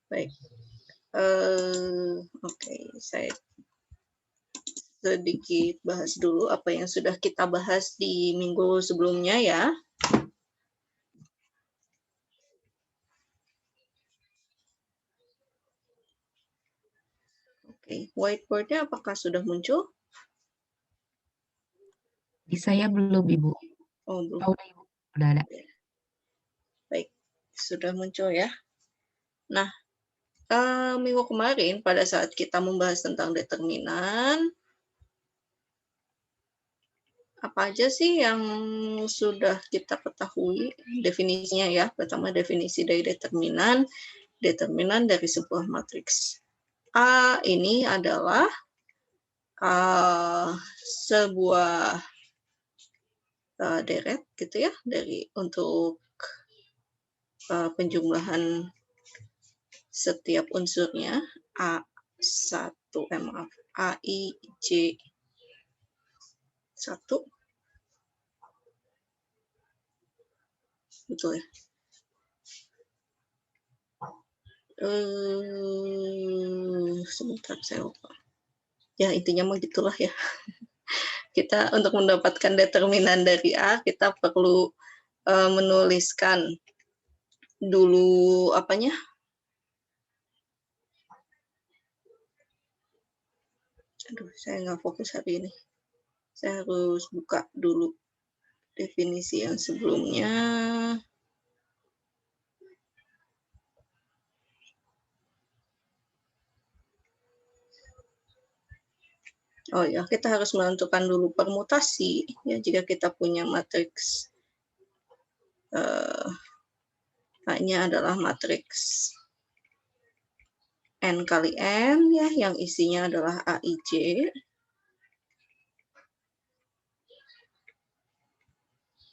Baik. Oke, saya sedikit bahas dulu apa yang sudah kita bahas di minggu sebelumnya ya. Oke, whiteboard-nya apakah sudah muncul? Di saya belum, Ibu. Oh, belum. Oh, udah, Ibu. Udah ada. Baik, sudah muncul ya. Nah, minggu kemarin pada saat kita membahas tentang determinan, apa aja sih yang sudah kita ketahui definisinya ya? Pertama definisi dari determinan, determinan dari sebuah matriks. A ini adalah sebuah deret gitu ya dari untuk penjumlahan setiap unsurnya A1 maaf AI J 1 betul ya. Sebentar saya lupa. Ya intinya mah gitulah ya. Kita untuk mendapatkan determinan dari A kita perlu menuliskan dulu apanya? Aduh, saya nggak fokus hari ini. Saya harus buka dulu definisi yang sebelumnya. Oh ya, kita harus menentukan dulu permutasi ya jika kita punya matriks A-nya adalah matriks N kali N ya yang isinya adalah AIJ.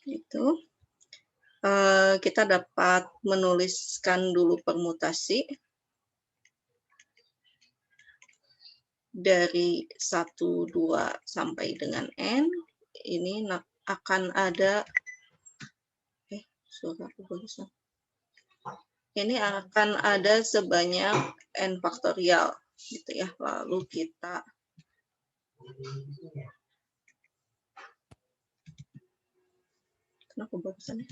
Itu kita dapat menuliskan dulu permutasi dari 1, 2 sampai dengan N. Ini akan ada ini akan ada sebanyak N faktorial gitu ya. Lalu kita kenapa barusannya?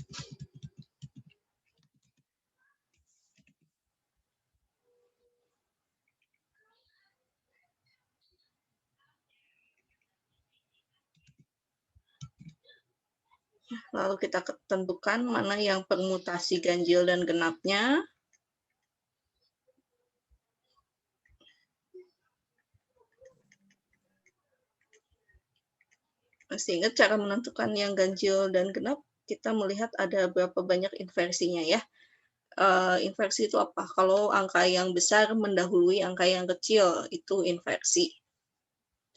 Lalu kita tentukan mana yang permutasi ganjil dan genapnya. Masih ingat cara menentukan yang ganjil dan genap? Kita melihat ada berapa banyak inversinya ya. Inversi itu apa? Kalau angka yang besar mendahului angka yang kecil, itu inversi.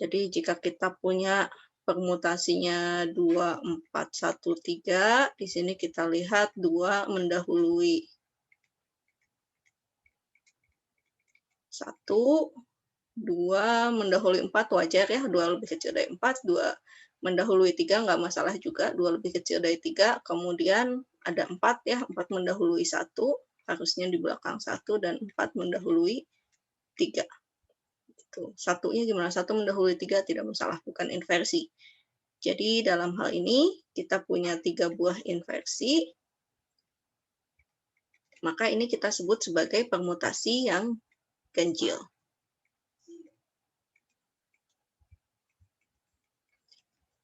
Jadi jika kita punya permutasinya 2, 4, 1, 3, di sini kita lihat 2 mendahului 1, 2 mendahului 4 wajar ya, 2 lebih kecil dari 4, 2 mendahului 3 nggak masalah juga, 2 lebih kecil dari 3, kemudian ada 4 ya, 4 mendahului 1, harusnya di belakang 1, dan 4 mendahului 3. Itu. Satunya gimana? 1 mendahului 3 tidak masalah, bukan inversi. Jadi dalam hal ini kita punya 3 buah inversi, maka ini kita sebut sebagai permutasi yang ganjil.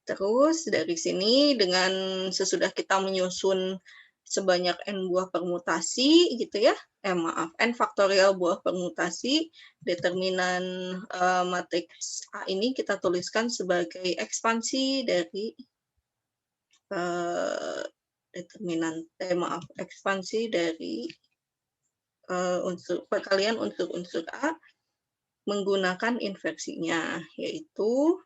Terus dari sini dengan sesudah kita menyusun sebanyak N buah permutasi gitu ya, N faktorial buah permutasi, determinan matriks A ini kita tuliskan sebagai ekspansi dari ekspansi dari perkalian unsur-unsur A menggunakan inversinya, yaitu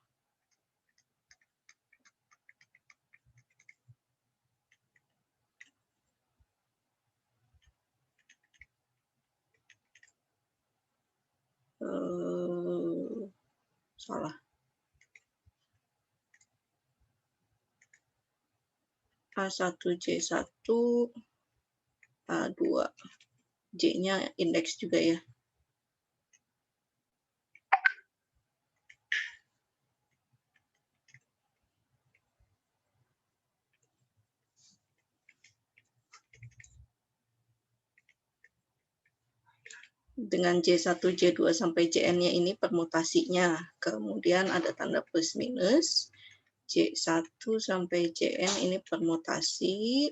salah. A1, J1, A2. J-nya indeks juga ya. Dengan J1, J2 sampai Jn-nya ini permutasinya. Kemudian ada tanda plus minus. J1 sampai Jn ini permutasi.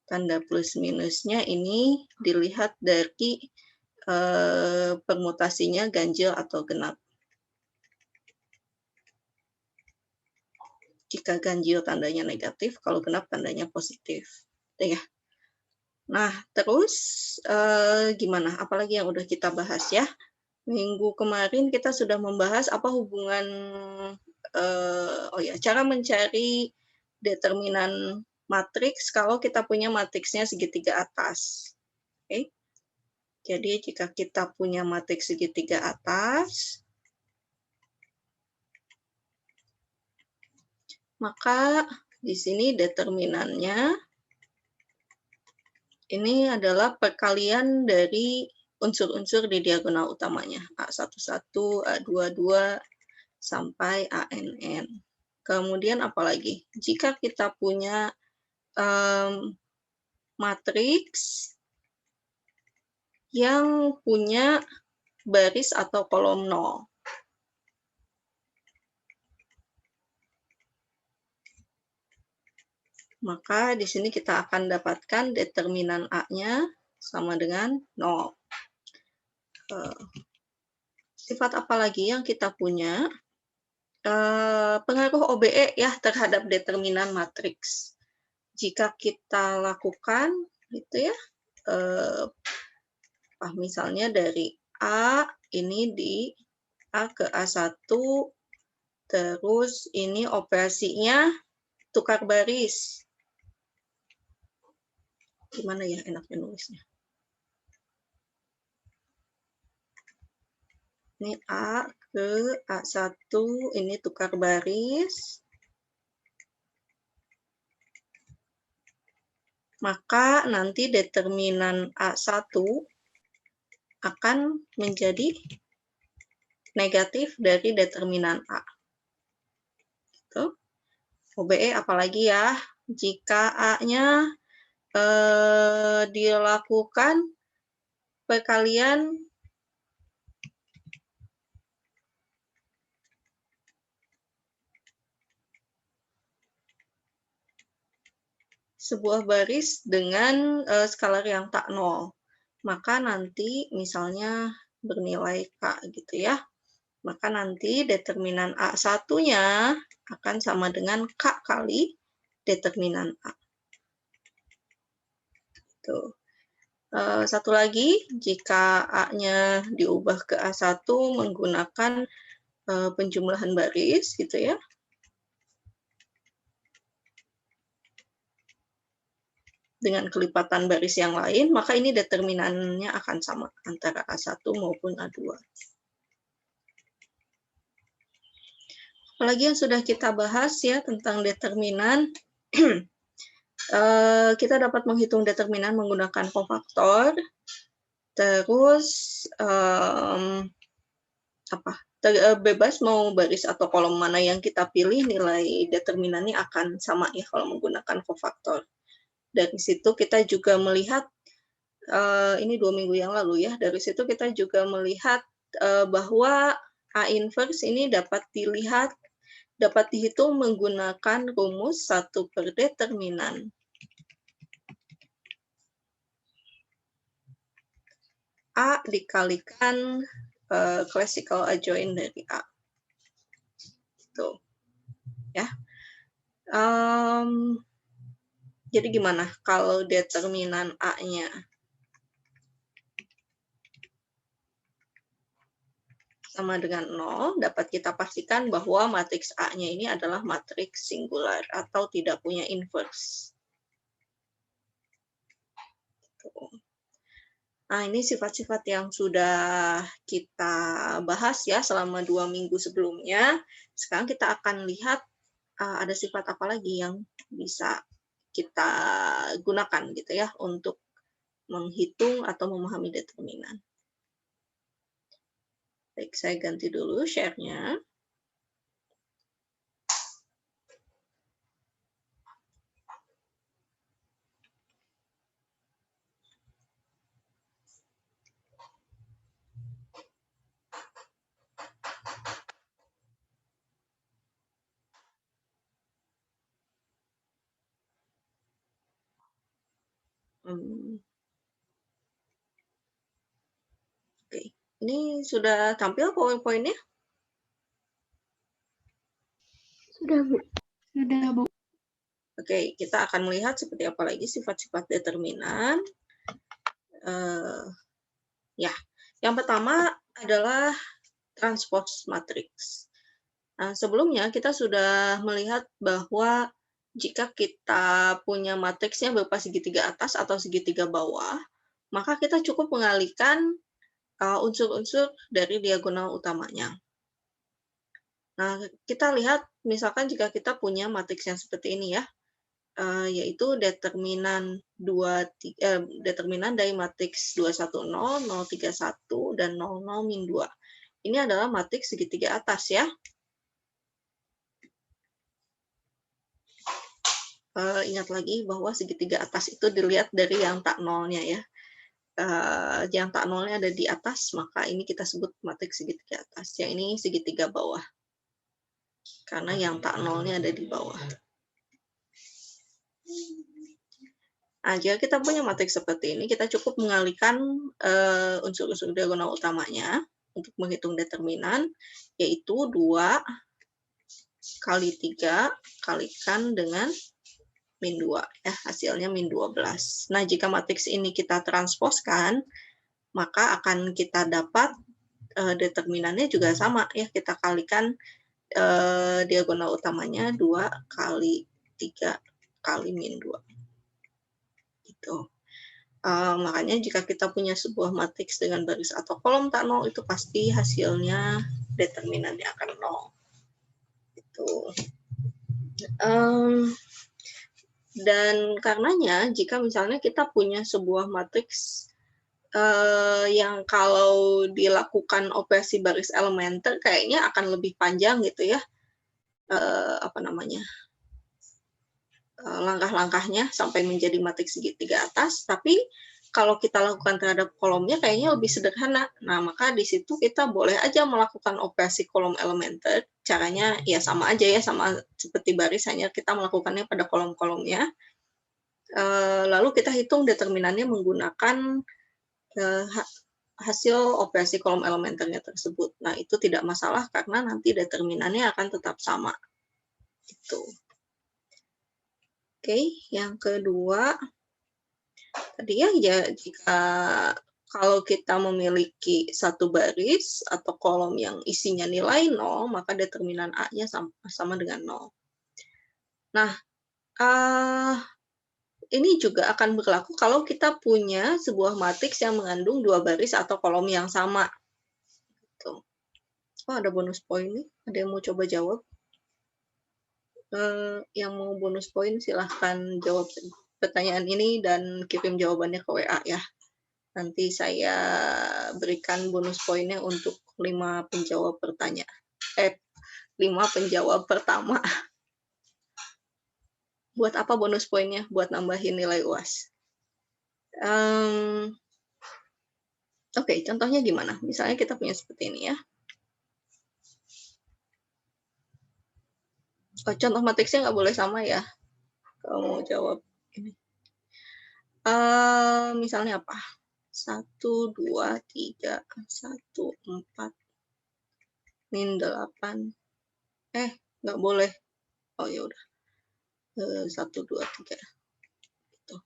Tanda plus minusnya ini dilihat dari permutasinya ganjil atau genap. Jika ganjil tandanya negatif, kalau genap tandanya positif. Ya. Nah, terus gimana? Apalagi yang udah kita bahas ya? Minggu kemarin kita sudah membahas apa hubungan cara mencari determinan matriks kalau kita punya matriksnya segitiga atas. Oke. Jadi jika kita punya matriks segitiga atas, maka di sini determinannya ini adalah perkalian dari unsur-unsur di diagonal utamanya, A11, A22, sampai ANN. Kemudian apalagi? Jika kita punya matriks yang punya baris atau kolom 0. Maka di sini kita akan dapatkan determinan A-nya sama dengan 0. Sifat apa lagi yang kita punya? Pengaruh OBE ya terhadap determinan matriks. Jika kita lakukan gitu ya, misalnya dari A ini di A ke A1, terus ini operasinya tukar baris. Gimana ya enaknya nulisnya? Ini A ke A1, ini tukar baris. Maka nanti determinan A1 akan menjadi negatif dari determinan A. Gitu. OBE apalagi ya, jika A-nya dilakukan perkalian sebuah baris dengan skalar yang tak nol, maka nanti misalnya bernilai K gitu ya, maka nanti determinan A1-nya akan sama dengan K kali determinan A. Tuh. Satu lagi, jika A-nya diubah ke A1 menggunakan penjumlahan baris gitu ya, dengan kelipatan baris yang lain, maka ini determinannya akan sama antara A1 maupun A2. Apalagi yang sudah kita bahas ya tentang determinan, kita dapat menghitung determinan menggunakan kofaktor, terus bebas mau baris atau kolom mana yang kita pilih, nilai determinannya akan sama ya kalau menggunakan kofaktor. Dari situ kita juga melihat, ini 2 minggu yang lalu ya, dari situ kita juga melihat bahwa A inverse ini dapat dihitung menggunakan rumus 1 per determinan A dikalikan classical adjoint dari A. Tuh. Ya. Jadi gimana kalau determinan A-nya sama dengan 0, dapat kita pastikan bahwa matriks A-nya ini adalah matriks singular atau tidak punya inverse. Nah, ini sifat-sifat yang sudah kita bahas ya selama 2 minggu sebelumnya. Sekarang kita akan lihat ada sifat apa lagi yang bisa kita gunakan gitu ya untuk menghitung atau memahami determinan. Baik, saya ganti dulu share-nya. Oke, ini sudah tampil PowerPoint-nya? Sudah, Bu. Sudah, Bu. Oke, kita akan melihat seperti apa lagi sifat-sifat determinan. Ya, yang pertama adalah transpose matrix. Nah, sebelumnya kita sudah melihat bahwa jika kita punya matriksnya berupa segitiga atas atau segitiga bawah, maka kita cukup mengalihkan unsur-unsur dari diagonal utamanya. Nah, kita lihat misalkan jika kita punya matriks yang seperti ini ya, yaitu determinan determinan dari matriks 210, 031, dan 00-2. Ini adalah matriks segitiga atas ya. Ingat lagi bahwa segitiga atas itu dilihat dari yang tak nolnya ya. Yang tak nolnya ada di atas, maka ini kita sebut matriks segitiga atas. Yang ini segitiga bawah. Karena yang tak nolnya ada di bawah. Nah, jika kita punya matriks seperti ini, kita cukup mengalihkan unsur-unsur diagonal utamanya untuk menghitung determinan, yaitu 2 kali 3 kalikan dengan min 2. Ya, hasilnya min 12. Nah, jika matriks ini kita transposkan, maka akan kita dapat determinannya juga sama. Ya, kita kalikan diagonal utamanya 2 kali 3 kali min 2. Gitu. Makanya jika kita punya sebuah matriks dengan baris atau kolom tak nol, itu pasti hasilnya determinannya akan 0. Gitu. Dan karenanya jika misalnya kita punya sebuah matriks yang kalau dilakukan operasi baris elementer kayaknya akan lebih panjang gitu ya, langkah-langkahnya sampai menjadi matriks segitiga atas, tapi kalau kita lakukan terhadap kolomnya kayaknya lebih sederhana. Nah, maka di situ kita boleh aja melakukan operasi kolom elementer. Caranya ya sama aja ya, sama seperti baris, hanya kita melakukannya pada kolom-kolomnya. Lalu kita hitung determinannya menggunakan hasil operasi kolom elementernya tersebut. Nah, itu tidak masalah karena nanti determinannya akan tetap sama. Gitu. Oke, yang kedua, tadi ya jika kalau kita memiliki satu baris atau kolom yang isinya nilai 0, maka determinan A-nya sama dengan 0. Nah, ini juga akan berlaku kalau kita punya sebuah matriks yang mengandung 2 baris atau kolom yang sama. Tuh. Oh, ada bonus poin nih. Ada yang mau coba jawab? Yang mau bonus poin silahkan jawab pertanyaan ini dan kirim jawabannya ke WA ya. Nanti saya berikan bonus poinnya untuk 5 penjawab pertanyaan. 5 penjawab pertama. Buat apa bonus poinnya? Buat nambahin nilai UAS. Oke, contohnya gimana? Misalnya kita punya seperti ini ya. Contoh matriksnya nggak boleh sama ya. Kalau mau jawab ini. Misalnya apa? 1, 2, 3, 1, 4, min 8. Nggak boleh. Oh ya udah. 1, 2, 3. Gitu.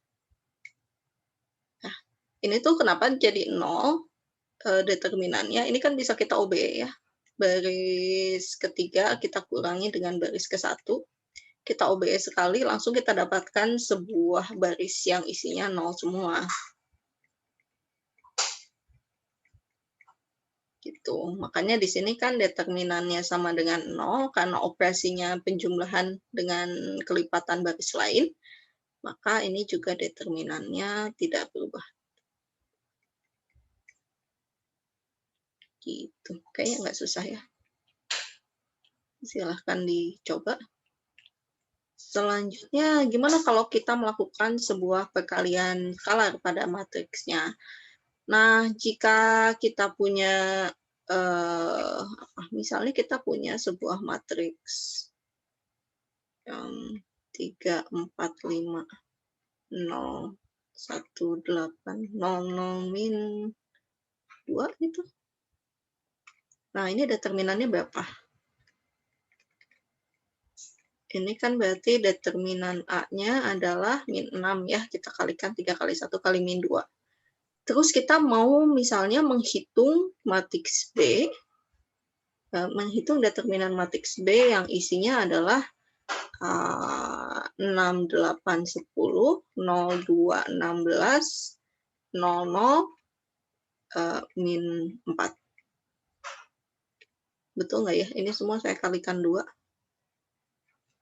Nah, ini tuh kenapa jadi 0 determinannya? Ini kan bisa kita OBE ya. Baris ketiga kita kurangi dengan baris ke-1. Kita OBE sekali, langsung kita dapatkan sebuah baris yang isinya 0 semua. Gitu. Makanya di sini kan determinannya sama dengan 0 karena operasinya penjumlahan dengan kelipatan baris lain. maka ini juga determinannya tidak berubah. Gitu. Kayaknya nggak susah ya. Silahkan dicoba. Selanjutnya, gimana kalau kita melakukan sebuah perkalian skalar pada matriksnya? Nah, jika kita punya, misalnya kita punya sebuah matriks yang 3, 4, 5, 0, 1, 8, 0, 0, min 2 gitu. Nah, ini determinannya berapa? Ini kan berarti determinan A-nya adalah min 6 ya, kita kalikan 3 kali 1 kali min 2. Terus kita mau misalnya menghitung matriks B, menghitung determinan matriks B yang isinya adalah 6, 8, 10, 0, 2, 16, 00, min 4. Betul nggak ya? Ini semua saya kalikan 2.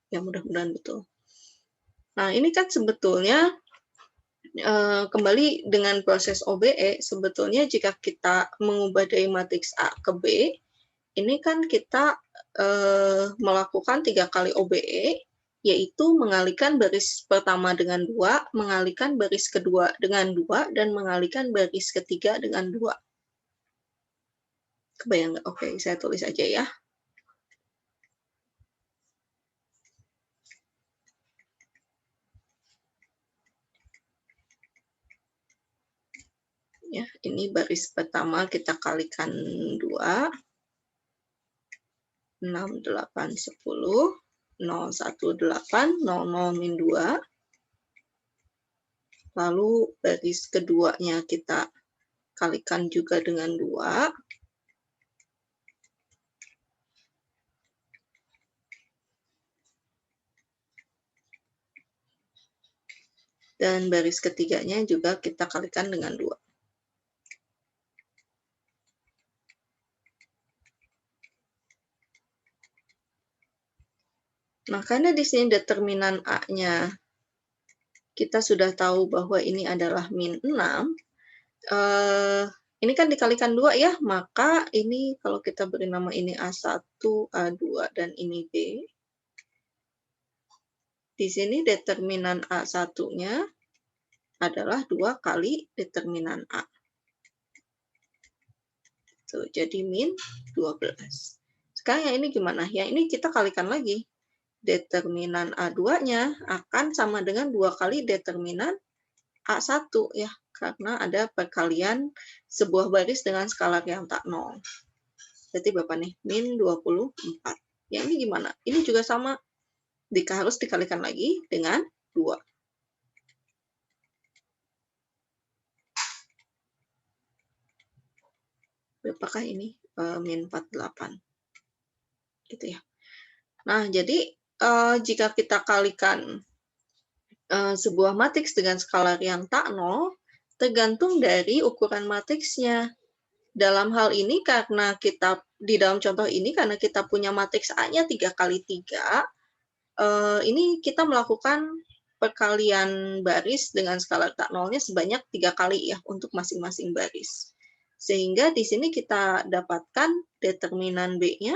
Ya, mudah-mudahan betul. Nah, ini kan sebetulnya kembali dengan proses OBE, sebetulnya jika kita mengubah dari matriks A ke B, ini kan kita melakukan 3 kali OBE, yaitu mengalihkan baris pertama dengan 2, mengalihkan baris kedua dengan 2, dan mengalihkan baris ketiga dengan 2. Kebayang nggak? Oke, saya tulis aja ya. Ya, ini baris pertama kita kalikan 2, 6, 8, 10, 0, 1, 8, 0, 0, min 2. Lalu baris keduanya kita kalikan juga dengan 2. Dan baris ketiganya juga kita kalikan dengan 2. Nah, karena di sini determinan A-nya kita sudah tahu bahwa ini adalah min 6, ini kan dikalikan 2 ya, maka ini kalau kita beri nama ini A1, A2, dan ini B. Di sini determinan A1-nya adalah 2 kali determinan A. Tuh, jadi min 12. Sekarang yang ini gimana? Yang ini kita kalikan lagi. Determinan A2-nya akan sama dengan 2 kali determinan A1 ya, karena ada perkalian sebuah baris dengan skalar yang tak nol. Berarti berapa nih? Min 24. Yang ini gimana? Ini juga sama, harus dikalikan lagi dengan 2. Berapakah ini? Min 48. Gitu ya. Nah, jadi jika kita kalikan sebuah matriks dengan skalar yang tak nol, tergantung dari ukuran matriksnya. Dalam hal ini, karena kita di dalam contoh ini, karena kita punya matriks A-nya 3 kali 3, ini kita melakukan perkalian baris dengan skalar tak nolnya sebanyak 3 kali ya untuk masing-masing baris. Sehingga di sini kita dapatkan determinan B-nya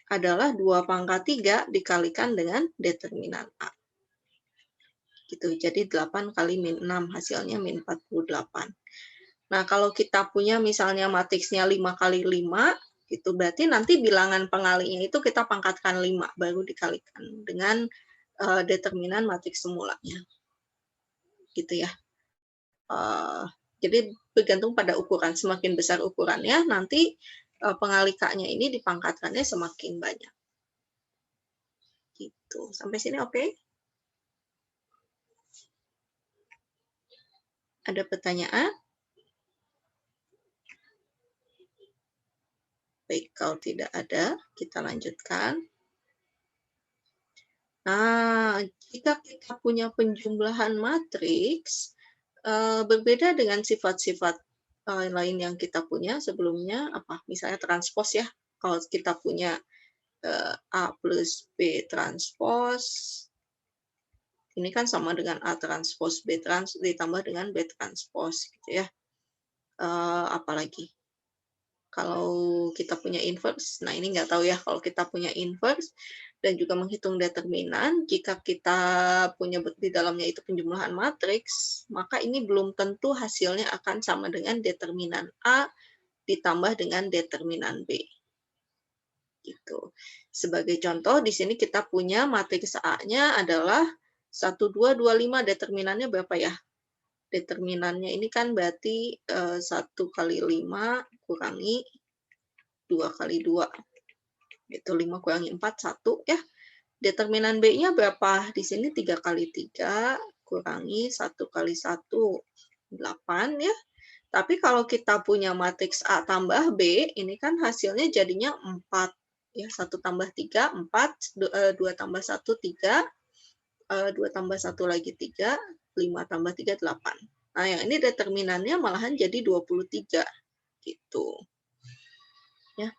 adalah 2 pangkat 3 dikalikan dengan determinan A. Gitu. Jadi 8 kali min 6 hasilnya min 48. Nah, kalau kita punya misalnya matriksnya 5 kali 5, itu berarti nanti bilangan pengalinya itu kita pangkatkan 5 baru dikalikan dengan determinan matriks semulanya. Gitu ya. Jadi bergantung pada ukuran. Semakin besar ukurannya, nanti pengalikannya ini dipangkatkannya semakin banyak. Gitu. Sampai sini oke? Ada pertanyaan? Baik, kalau tidak ada, kita lanjutkan. Nah, jika kita punya penjumlahan matriks, berbeda dengan sifat-sifat lain yang kita punya sebelumnya, misalnya transpos ya. Kalau kita punya A plus B transpos, Ini kan sama dengan A transpose B trans ditambah dengan B transpose gitu ya. Apalagi kalau kita punya inverse, nah ini nggak tahu ya kalau kita punya inverse dan juga menghitung determinan, jika kita punya di dalamnya itu penjumlahan matriks, maka ini belum tentu hasilnya akan sama dengan determinan A ditambah dengan determinan B. Gitu. Sebagai contoh, di sini kita punya matriks A-nya adalah 1, 2, 2, 5, determinannya berapa ya? Determinannya ini kan berarti 1 kali 5 kurangi 2 kali 2. Itu 5 kurangi 4, 1 ya. Determinan B-nya berapa? Di sini 3 kali 3 kurangi 1 kali 1, 8 ya. Tapi kalau kita punya matriks A tambah B, ini kan hasilnya jadinya 4. Ya, 1 tambah 3, 4, 2 tambah 1, 3, 2 tambah 1 lagi 3, 5 tambah 3, 8. Nah, yang ini determinannya malahan jadi 23. Gitu. Ya.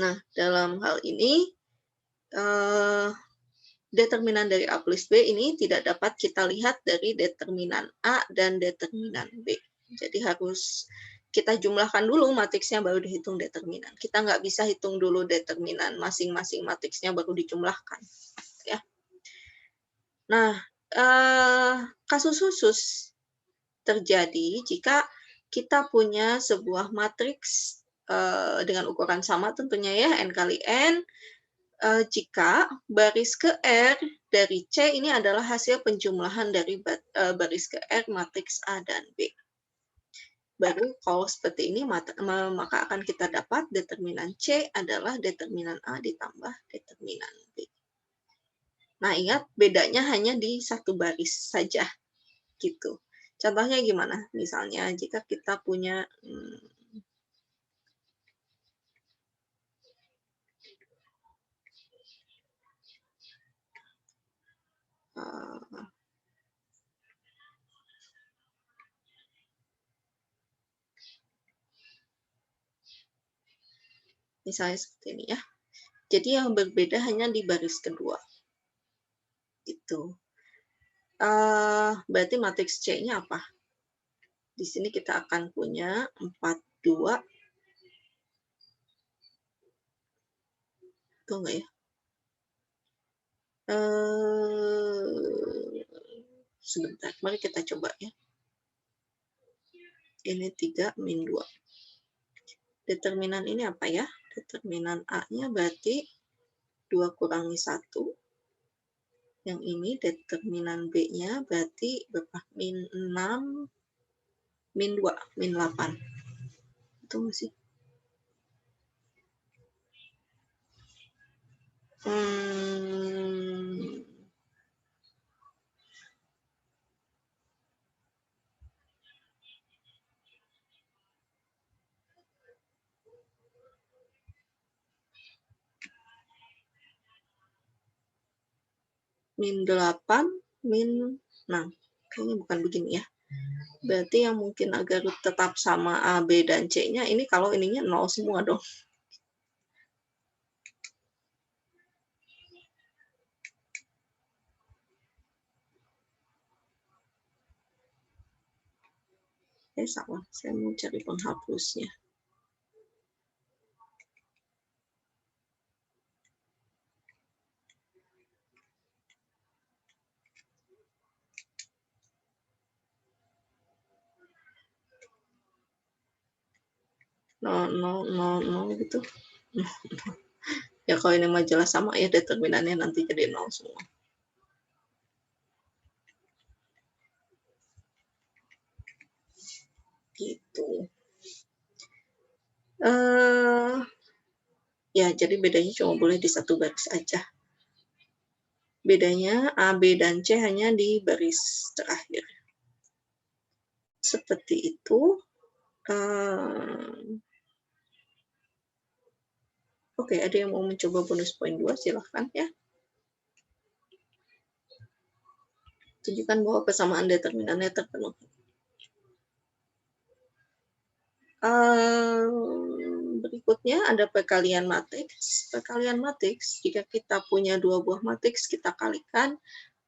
Nah, dalam hal ini, determinan dari A plus B ini tidak dapat kita lihat dari determinan A dan determinan B. Jadi harus kita jumlahkan dulu matriksnya baru dihitung determinan. Kita nggak bisa hitung dulu determinan masing-masing matriksnya baru dijumlahkan. Ya. Nah, kasus khusus terjadi jika kita punya sebuah matriks dengan ukuran sama tentunya ya, N kali N, jika baris ke R dari C ini adalah hasil penjumlahan dari baris ke R matriks A dan B. Baru kalau seperti ini, maka akan kita dapat determinan C adalah determinan A ditambah determinan B. Nah, ingat bedanya hanya di satu baris saja. Gitu. Contohnya gimana? Misalnya jika kita punya misalnya seperti ini ya. Jadi yang berbeda hanya di baris kedua. Itu. Berarti matriks C-nya apa? Di sini kita akan punya 4, 2. Itu enggak ya? Sebentar, mari kita coba ya. Ini 3 min 2. Determinan ini apa ya? Determinan A-nya berarti 2 kurangi 1. Yang ini determinan B-nya berarti berapa? Min 6, min 2, min 8. Itu masih. Min 8, min 6. Kayaknya bukan begini ya. Berarti yang mungkin agar tetap sama A, B, dan C-nya, ini kalau ininya 0 semua dong. Salah, saya mau cari penghapusnya. No gitu. Ya kalau ini mah jelas sama ya, determinannya nanti jadi 0 semua. Gitu. Ya, jadi bedanya cuma boleh di satu baris aja. Bedanya A, B, dan C hanya di baris terakhir. Seperti itu. Oke, ada yang mau mencoba bonus poin 2, silahkan ya. Tunjukkan bahwa kesamaan determinannya terpenuhi. Berikutnya ada perkalian matriks. Perkalian matriks, jika kita punya dua buah matriks, kita kalikan,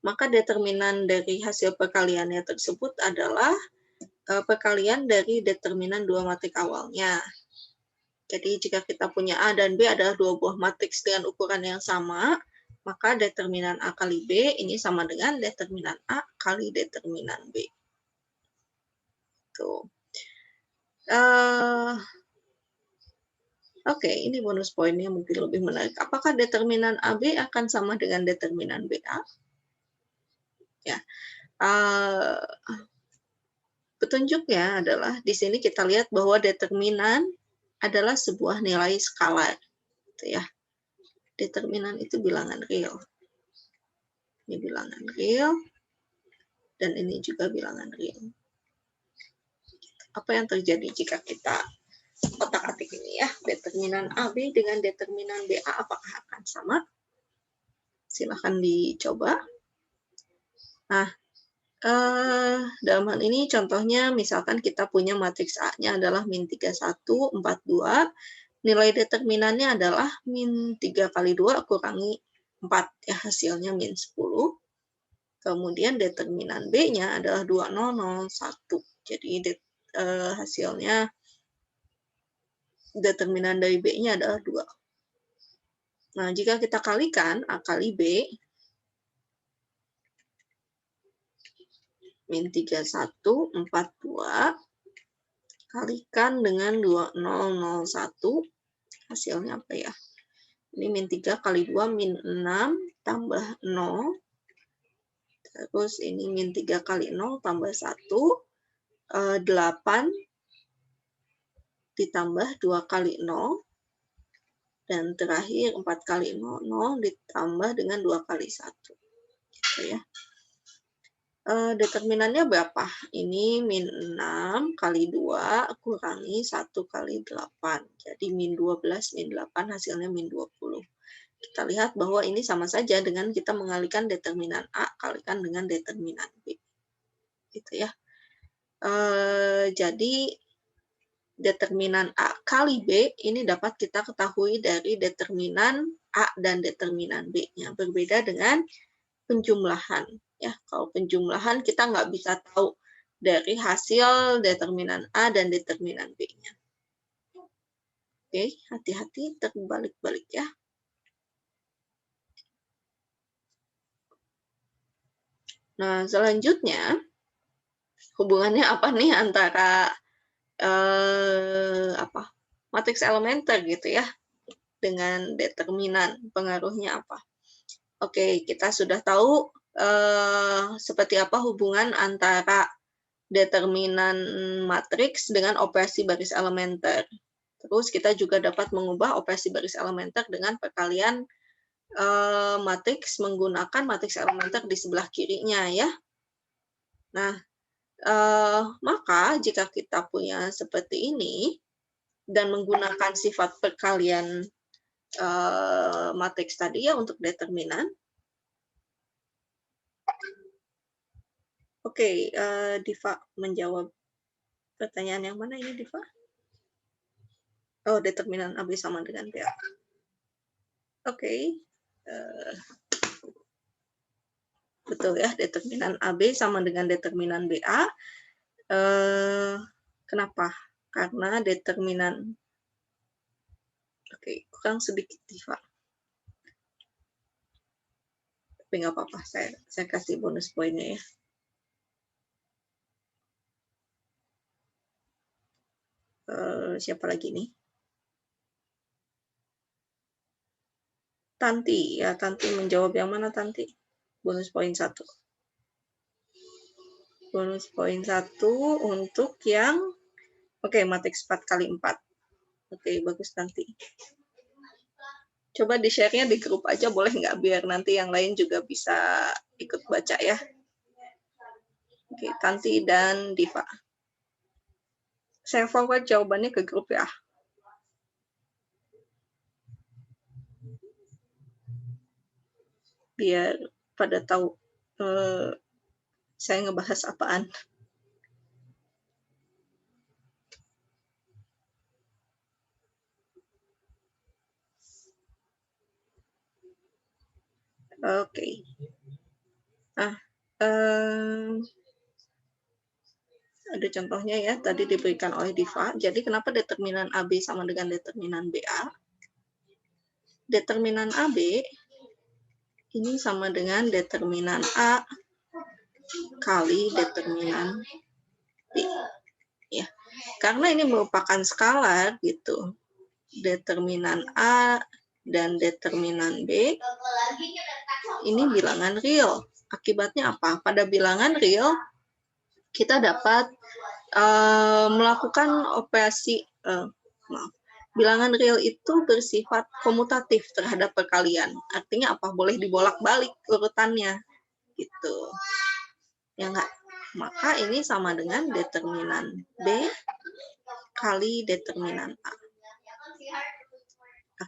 maka determinan dari hasil perkaliannya tersebut adalah perkalian dari determinan dua matrik awalnya. Jadi jika kita punya A dan B adalah dua buah matriks dengan ukuran yang sama, maka determinan A kali B ini sama dengan determinan A kali determinan B. Tuh. Oke, ini bonus poinnya mungkin lebih menarik. Apakah determinan AB akan sama dengan determinan BA? Ya. Petunjuknya adalah di sini kita lihat bahwa determinan adalah sebuah nilai skalar, gitu ya. Determinan itu bilangan real. Ini bilangan real, dan ini juga bilangan real. Apa yang terjadi jika kita otak-atik ini ya, determinan AB dengan determinan BA apakah akan sama? Silahkan dicoba. Nah, dalam hal ini contohnya misalkan kita punya matriks A-nya adalah min 31, 42, nilai determinannya adalah min 3 kali 2 kurangi 4, ya hasilnya min 10. Kemudian determinan B-nya adalah 2001, jadi hasilnya determinan dari B-nya adalah 2. Nah, jika kita kalikan A kali B, min 31, 42, kalikan dengan 2001, hasilnya apa ya? Ini min 3 kali 2, min 6, tambah 0. Terus ini min 3 kali 0, tambah 1. 8 ditambah 2 kali 0. Dan terakhir 4 kali 0, 0 ditambah dengan 2 kali 1. Gitu ya. Determinannya berapa? Ini min 6 kali 2 kurangi 1 kali 8. Jadi min 12, min 8 hasilnya min 20. Kita lihat bahwa ini sama saja dengan kita mengalihkan determinan A kalikan dengan determinan B. Gitu ya. Jadi determinan A kali B ini dapat kita ketahui dari determinan A dan determinan B-nya. Berbeda dengan penjumlahan. Ya, kalau penjumlahan kita nggak bisa tahu dari hasil determinan A dan determinan B-nya. Oke, hati-hati terbalik-balik ya. Nah, selanjutnya hubungannya apa nih antara matriks elementer gitu ya dengan determinan, pengaruhnya apa? Oke, kita sudah tahu seperti apa hubungan antara determinan matriks dengan operasi baris elementer. Terus kita juga dapat mengubah operasi baris elementer dengan perkalian matriks menggunakan matriks elementer di sebelah kirinya ya. Nah, maka jika kita punya seperti ini dan menggunakan sifat perkalian matriks tadi ya untuk determinan. Oke, Diva menjawab pertanyaan yang mana ini, Diva? Oh, determinan AB sama dengan BA. Oke. Betul ya, determinan AB sama dengan determinan BA. Kenapa? Karena determinan... Oke, kurang sedikit, Diva. Tapi nggak apa-apa, saya kasih bonus poinnya ya. Siapa lagi nih? Tanti, ya Tanti menjawab yang mana Tanti? Bonus poin 1. Bonus poin 1 untuk yang, oke, matriks 4 kali 4. Oke, bagus Tanti. Coba di-share-nya di grup aja boleh nggak? Biar nanti yang lain juga bisa ikut baca ya. Oke, Tanti dan Diva. Saya forward jawabannya ke grup ya. Biar pada tahu saya ngebahas apaan. Oke. Nah, ada contohnya ya, tadi diberikan oleh Diva. Jadi kenapa determinan AB sama dengan determinan BA? Determinan AB ini sama dengan determinan A kali determinan B. Ya, karena ini merupakan skalar gitu. Determinan A dan determinan B ini bilangan real. Akibatnya apa? Pada bilangan real kita dapat melakukan operasi bilangan real itu bersifat komutatif terhadap perkalian. Artinya apa? Boleh dibolak-balik urutannya gitu. Ya enggak? Maka ini sama dengan determinan B kali determinan A.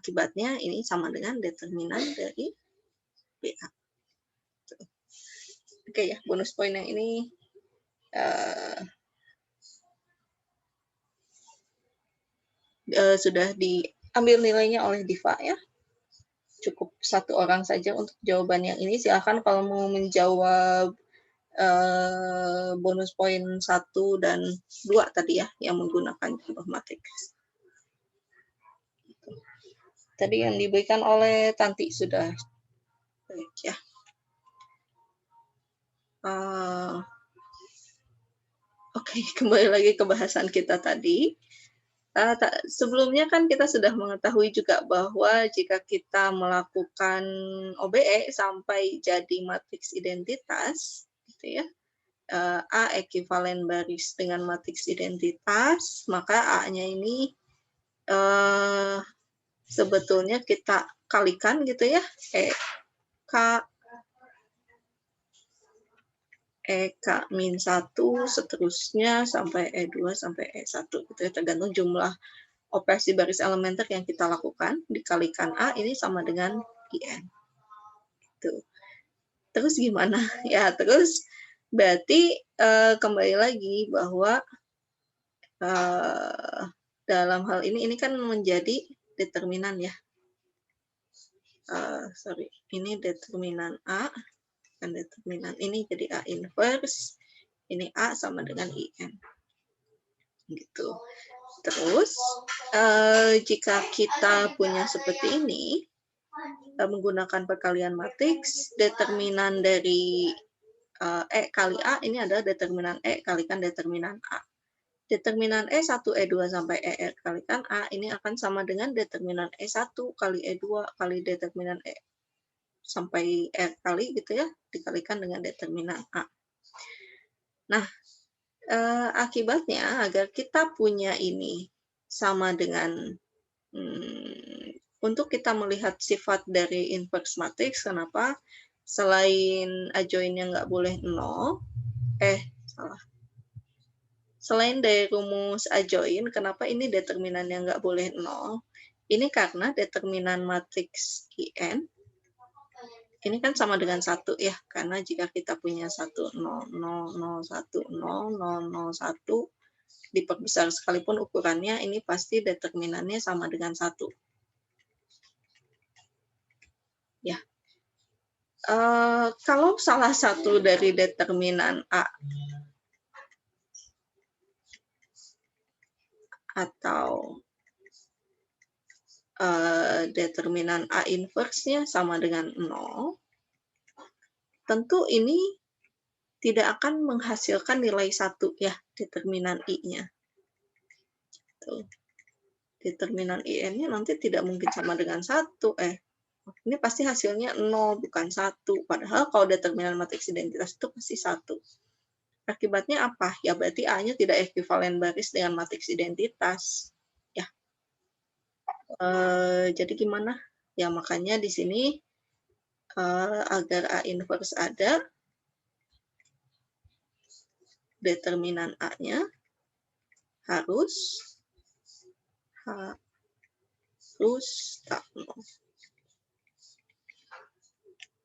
Akibatnya ini sama dengan determinan dari BA. Oke ya, bonus poin yang ini sudah diambil nilainya oleh Diva ya. Cukup satu orang saja untuk jawaban yang ini. Silakan kalau mau menjawab bonus poin 1 dan 2 tadi ya, yang menggunakan contoh matriks. Tadi yang diberikan oleh Tanti sudah baik ya. Oke, kembali lagi ke bahasan kita tadi. Sebelumnya kan kita sudah mengetahui juga bahwa jika kita melakukan OBE sampai jadi matriks identitas, gitu ya, A ekivalen baris dengan matriks identitas, maka A-nya ini sebetulnya kita kalikan gitu ya, EK-1 seterusnya sampai E2 sampai E1 gitu ya, tergantung jumlah operasi baris elementer yang kita lakukan dikalikan A ini sama dengan IN. Gitu. Terus gimana? Ya, terus berarti kembali lagi bahwa dalam hal ini kan menjadi determinan ya. Ini determinan A dan determinan ini jadi A inverse, ini A sama dengan IN. Gitu. Terus jika kita punya seperti ini, menggunakan perkalian matriks, determinan dari E kali A ini adalah determinan E kalikan determinan A. Determinan E1, E2 sampai ER kalikan A ini akan sama dengan determinan E1 kali E2 kali determinan E sampai R kali gitu ya, dikalikan dengan determinan A. Nah, akibatnya agar kita punya ini sama dengan untuk kita melihat sifat dari inverse matrix, kenapa? Selain adjoinnya nggak boleh 0, selain dari rumus adjoin, kenapa ini determinannya nggak boleh 0? Ini karena determinan matriks IN ini kan sama dengan 1 ya, karena jika kita punya 1, 0, 0, 0, 1, 0, 0, 0, 1, diperbesar sekalipun ukurannya, ini pasti determinannya sama dengan 1. Ya. Kalau salah satu dari determinan A atau determinan A inverse-nya sama dengan 0, tentu ini tidak akan menghasilkan nilai 1 ya, determinan I-nya. Determinan IN-nya nanti tidak mungkin sama dengan 1. Ini pasti hasilnya 0, bukan 1. Padahal kalau determinan matriks identitas itu pasti 1. Akibatnya apa? Ya berarti A-nya tidak ekivalen baris dengan matriks identitas. Ya. Jadi gimana? Ya makanya di sini agar A inverse ada, determinan A-nya harus tak 0.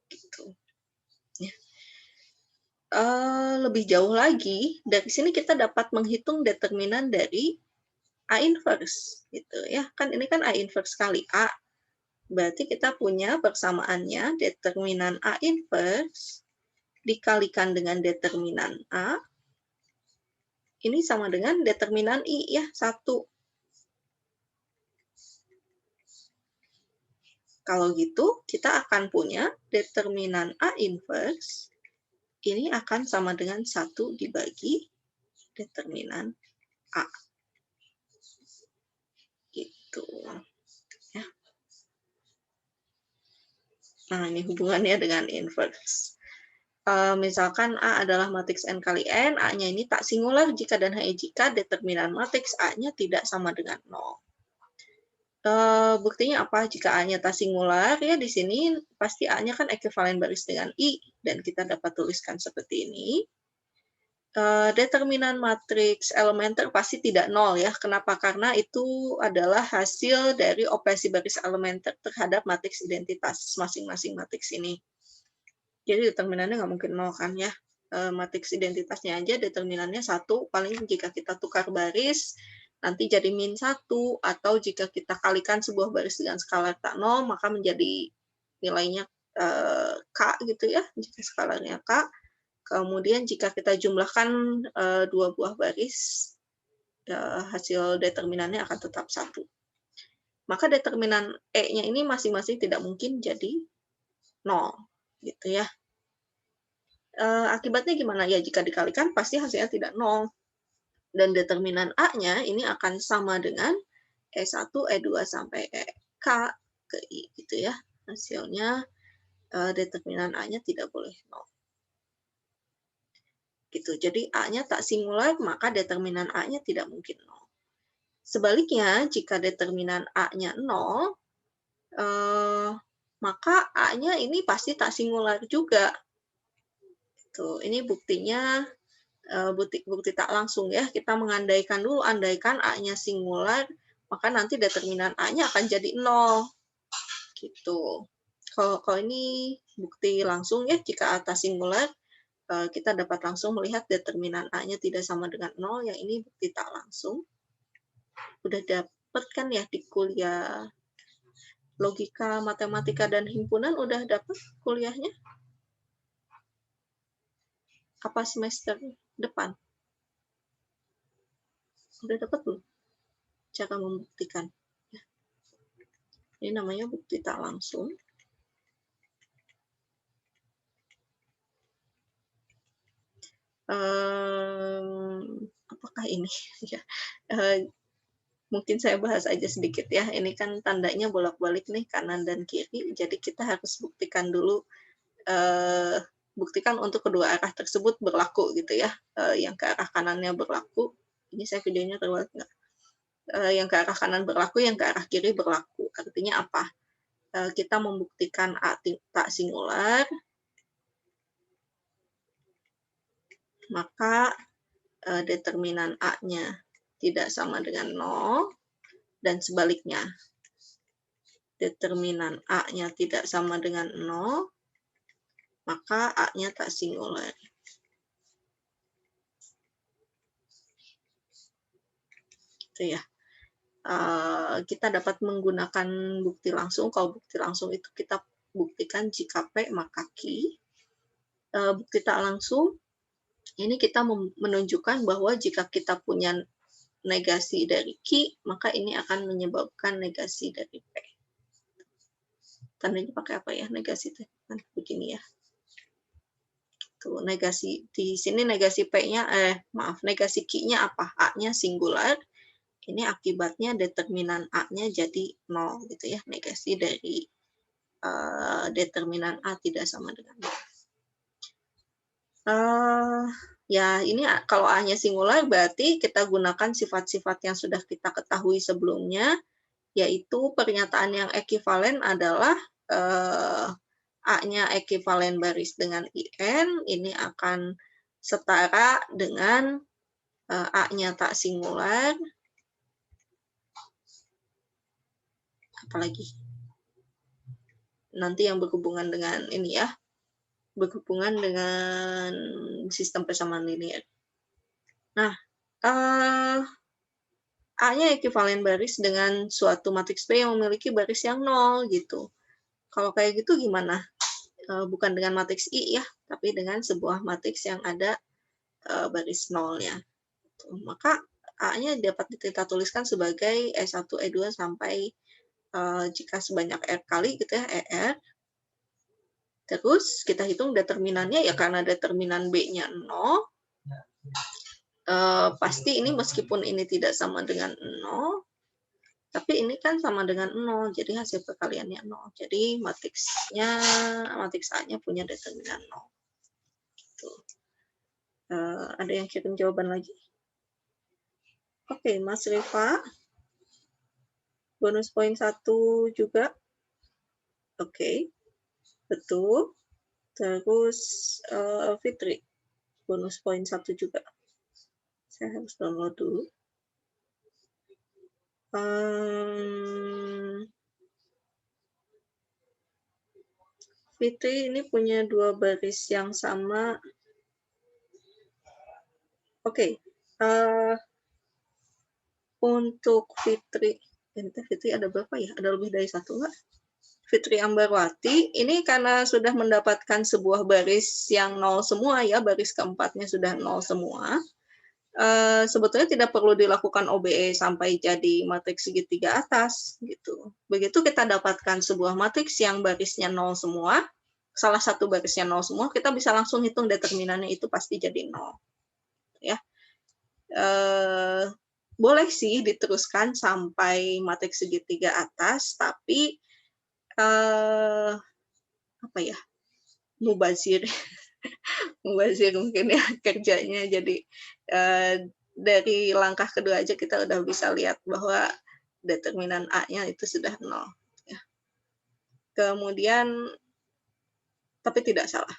Gitu. Ya. Lebih jauh lagi, dari sini kita dapat menghitung determinan dari A inverse gitu ya. Kan ini kan A inverse kali A. Berarti kita punya persamaannya determinan A inverse dikalikan dengan determinan A, ini sama dengan determinan I ya, 1. Kalau gitu, kita akan punya determinan A inverse, ini akan sama dengan 1 dibagi determinan A. Gitu. Ya. Nah, ini hubungannya dengan inverse. Misalkan A adalah matriks N kali N, A-nya ini tak singular jika dan hanya jika determinan matriks A-nya tidak sama dengan 0. Buktinya apa? Jika A-nya tak singular, ya di sini pasti A-nya kan ekuivalen baris dengan I, dan kita dapat tuliskan seperti ini. Determinan matriks elementer pasti tidak 0 ya. Kenapa? Karena itu adalah hasil dari operasi baris elementer terhadap matriks identitas masing-masing matriks ini. Jadi determinannya nggak mungkin 0 kan ya. Matriks identitasnya aja determinannya 1, paling jika kita tukar baris, nanti jadi -1, atau jika kita kalikan sebuah baris dengan skalar tak 0, maka menjadi nilainya K gitu ya, jika skalarnya K. Kemudian jika kita jumlahkan 2 buah baris, hasil determinannya akan tetap 1. Maka determinan E-nya ini masing-masing tidak mungkin jadi 0, gitu ya. Akibatnya gimana? Ya, jika dikalikan pasti hasilnya tidak 0. Dan determinan A-nya ini akan sama dengan E1, E2, sampai EK ke I, gitu ya. Hasilnya determinan A-nya tidak boleh 0. Gitu. Jadi A-nya tak singular, maka determinan A-nya tidak mungkin 0. Sebaliknya, jika determinan A-nya 0, maka A-nya ini pasti tak singular juga. Tuh, ini buktinya bukti tak langsung ya. Kita mengandaikan dulu, andaikan A-nya singular, maka nanti determinan A-nya akan jadi 0. Gitu. Kalau ini bukti langsung ya, jika A tak singular, kita dapat langsung melihat determinan A-nya tidak sama dengan 0, yang ini bukti tak langsung. Udah dapat kan ya di kuliah logika, matematika, dan himpunan, udah dapat kuliahnya? Apa semester depan? Udah dapat belum? Cara membuktikan. Ini namanya bukti tak langsung. Apakah ini? Ya, mungkin saya bahas aja sedikit ya. Ini kan tandanya bolak-balik nih, kanan dan kiri. Jadi kita harus buktikan dulu, buktikan untuk kedua arah tersebut berlaku gitu ya. Yang ke arah kanannya berlaku. Ini saya videonya terbuat nggak? Yang ke arah kanan berlaku, yang ke arah kiri berlaku. Artinya apa? Kita membuktikan A tak singular, maka determinan A-nya tidak sama dengan 0, dan sebaliknya. Determinan A-nya tidak sama dengan 0, maka A-nya tak singular. Gitu ya. Kita dapat menggunakan bukti langsung. Kalau bukti langsung itu kita buktikan jika P maka Q. Bukti tak langsung, ini kita menunjukkan bahwa jika kita punya negasi dari Q, maka ini akan menyebabkan negasi dari P. Tandanya pakai apa ya negasi itu? Nah, begini ya. Tuh, negasi di sini negasi P-nya negasi Q-nya apa? A-nya singular. Ini akibatnya determinan A-nya jadi 0 gitu ya. Negasi dari determinan A tidak sama dengan 0. Ya, ini kalau A-nya singular berarti kita gunakan sifat-sifat yang sudah kita ketahui sebelumnya, yaitu pernyataan yang ekivalen adalah A-nya ekivalen baris dengan IN, ini akan setara dengan A-nya tak singular. Apalagi? Nanti yang berhubungan dengan ini ya, berhubungan dengan sistem persamaan linear. Nah, A-nya ekivalen baris dengan suatu matriks P yang memiliki baris yang 0 gitu. Kalau kayak gitu gimana? bukan dengan matriks I ya, tapi dengan sebuah matriks yang ada baris nolnya. Maka A-nya dapat kita tuliskan sebagai E1, E2 sampai jika sebanyak R kali gitu ya, ER. Terus kita hitung determinannya ya, karena determinan B-nya 0, pasti ini meskipun ini tidak sama dengan 0, tapi ini kan sama dengan 0, jadi hasil perkaliannya 0. Jadi matriks A-nya punya determinan 0. Tuh. Ada yang kirim jawaban lagi? Oke, Mas Rifa. Bonus poin 1 juga. Oke, betul. Terus Fitri, bonus poin 1 juga. Saya harus download dulu. Fitri ini punya 2 baris yang sama. Oke, untuk Fitri ada berapa ya? Ada lebih dari 1 nggak? Fitri Ambarwati, ini karena sudah mendapatkan sebuah baris yang 0 semua ya, baris keempatnya sudah 0 semua. Sebetulnya tidak perlu dilakukan OBE sampai jadi matriks segitiga atas gitu. Begitu kita dapatkan sebuah matriks yang barisnya 0 semua, salah satu barisnya 0 semua, kita bisa langsung hitung determinannya itu pasti jadi 0. Ya. Boleh sih diteruskan sampai matriks segitiga atas, tapi apa ya? Mubazir. Mubazir mungkin ya kerjanya, jadi dari langkah kedua aja kita udah bisa lihat bahwa determinan A-nya itu sudah 0. Ya. Kemudian, tapi tidak salah.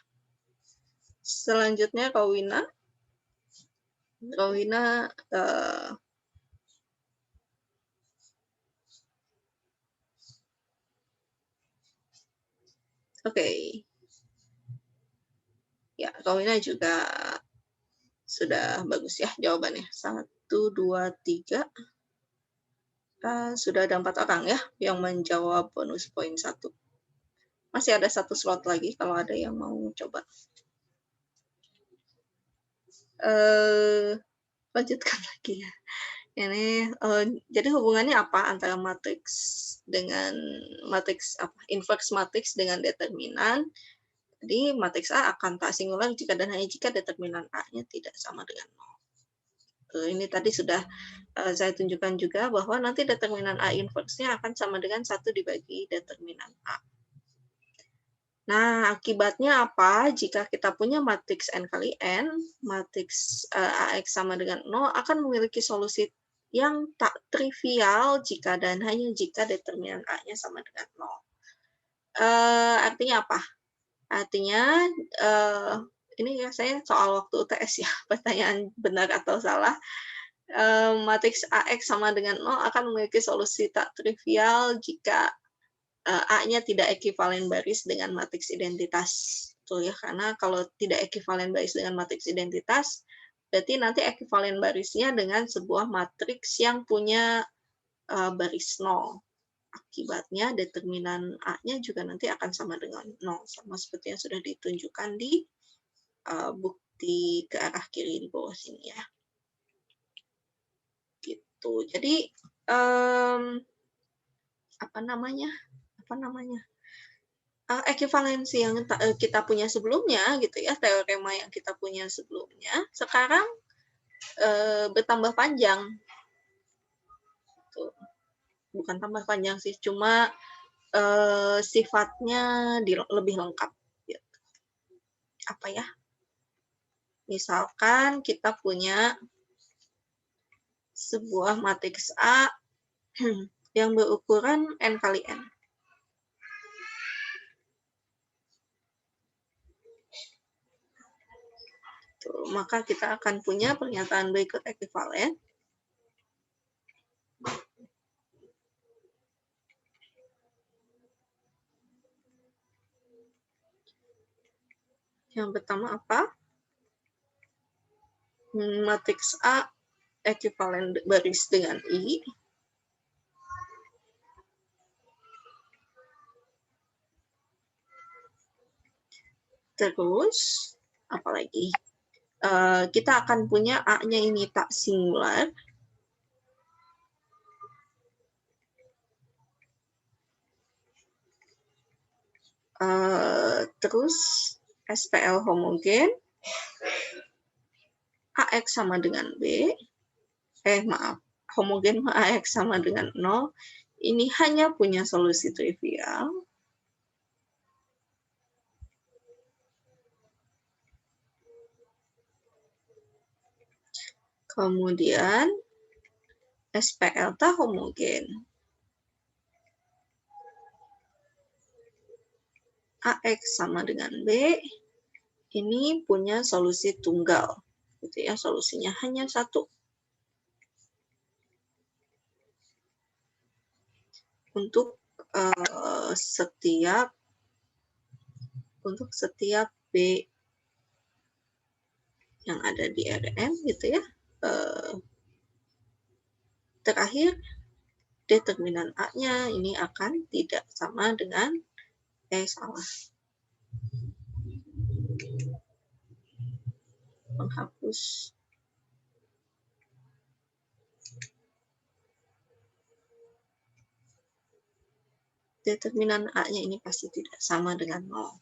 Selanjutnya Rowina. Oke. Ya, Rowina juga sudah bagus ya jawabannya. 1, 2, 3. Sudah ada 4 orang ya yang menjawab bonus poin 1. Masih ada 1 slot lagi kalau ada yang mau coba. Lanjutkan lagi ya. Ini jadi hubungannya apa antara matriks dengan matriks inverse matriks dengan determinan? Jadi matriks A akan tak singular jika dan hanya jika determinan A-nya tidak sama dengan 0. Ini tadi sudah saya tunjukkan juga bahwa nanti determinan A inverse-nya akan sama dengan 1 dibagi determinan A. Nah, akibatnya apa? Jika kita punya matriks n kali n, matriks AX sama dengan 0 akan memiliki solusi yang tak trivial jika dan hanya jika determinan A-nya sama dengan 0. Artinya apa? Artinya, ini ya saya soal waktu UTS ya, pertanyaan benar atau salah. Matriks AX sama dengan 0 akan memiliki solusi tak trivial jika A-nya tidak ekivalen baris dengan matriks identitas. Betul ya, karena kalau tidak ekivalen baris dengan matriks identitas, berarti nanti ekivalen barisnya dengan sebuah matriks yang punya baris 0. Akibatnya determinan A-nya juga nanti akan sama dengan 0, sama seperti yang sudah ditunjukkan di bukti ke arah kiri di bawah sini ya. Gitu. Jadi ekivalensi yang kita punya sebelumnya gitu ya, teorema yang kita punya sebelumnya sekarang bertambah panjang. Tuh. Bukan tambah panjang sih, cuma sifatnya lebih lengkap. Gitu. Apa ya? Misalkan kita punya sebuah matriks A yang berukuran n kali n. Tuh, maka kita akan punya pernyataan berikut ekivalen. Yang pertama apa? Matriks A ekivalen baris dengan I. Terus, apalagi? Kita akan punya A-nya ini tak singular. Terus, SPL homogen. AX sama dengan B. Maaf. Homogen AX sama dengan 0. Ini hanya punya solusi trivial. Kemudian SPL tak homogen. AX sama dengan B. Ini punya solusi tunggal. Gitu ya, solusinya hanya satu. Untuk setiap B yang ada di Rn gitu ya. Terakhir, determinan A-nya ini akan tidak sama dengan salah. Menghapus. Determinan A-nya ini pasti tidak sama dengan 0.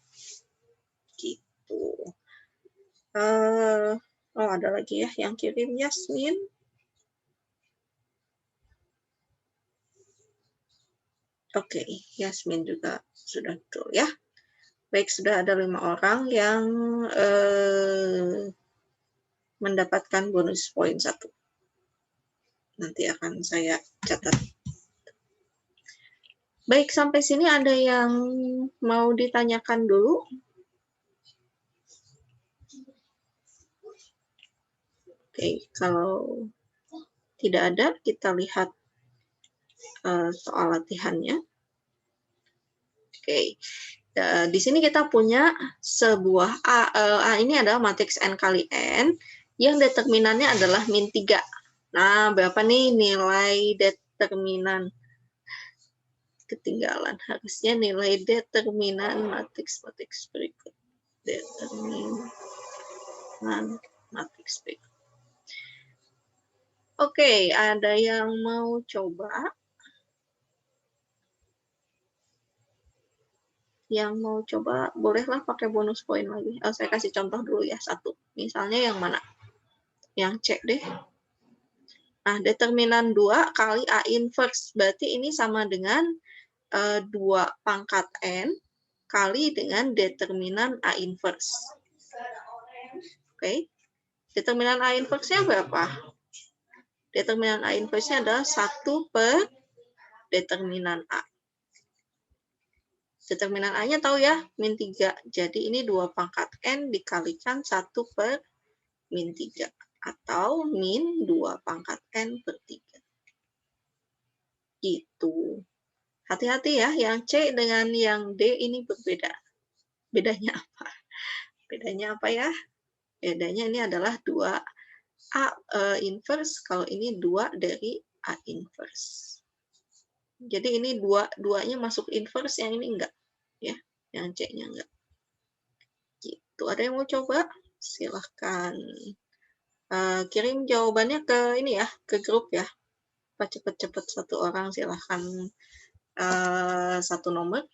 Gitu. Ada lagi ya yang kirim Yasmin. Oke, Yasmin juga sudah betul ya. Baik, sudah ada 5 orang yang mendapatkan bonus poin 1. Nanti akan saya catat. Baik, sampai sini ada yang mau ditanyakan dulu? Oke, kalau tidak ada, kita lihat soal latihannya. Oke, di sini kita punya sebuah A ini adalah matriks N kali N, yang determinannya adalah min 3. Nah, berapa nih nilai determinan? Ketinggalan, harusnya nilai determinan matriks berikut. Determinan matriks berikut. Oke, ada yang mau coba? Yang mau coba, bolehlah pakai bonus poin lagi. Saya kasih contoh dulu ya, satu. Misalnya yang mana? Yang C deh. Nah, determinan 2 kali A inverse. Berarti ini sama dengan 2 pangkat N kali dengan determinan A inverse. Oke. Determinan A inverse-nya berapa? Determinan A inverse-nya adalah 1 per determinan A. Determinan A-nya tahu ya, min 3. Jadi ini 2 pangkat N dikalikan 1 per min 3. Atau min 2 pangkat N per 3. Gitu. Hati-hati ya, yang C dengan yang D ini berbeda. Bedanya apa? Bedanya apa ya? Bedanya ini adalah 2 A inverse, kalau ini 2 dari A inverse. Jadi ini duanya masuk inverse, yang ini enggak. Ya, yang C-nya enggak. Gitu. Ada yang mau coba? Silahkan kirim jawabannya ke ini ya, ke grup ya. Cepet-cepet satu orang, silahkan satu nomor.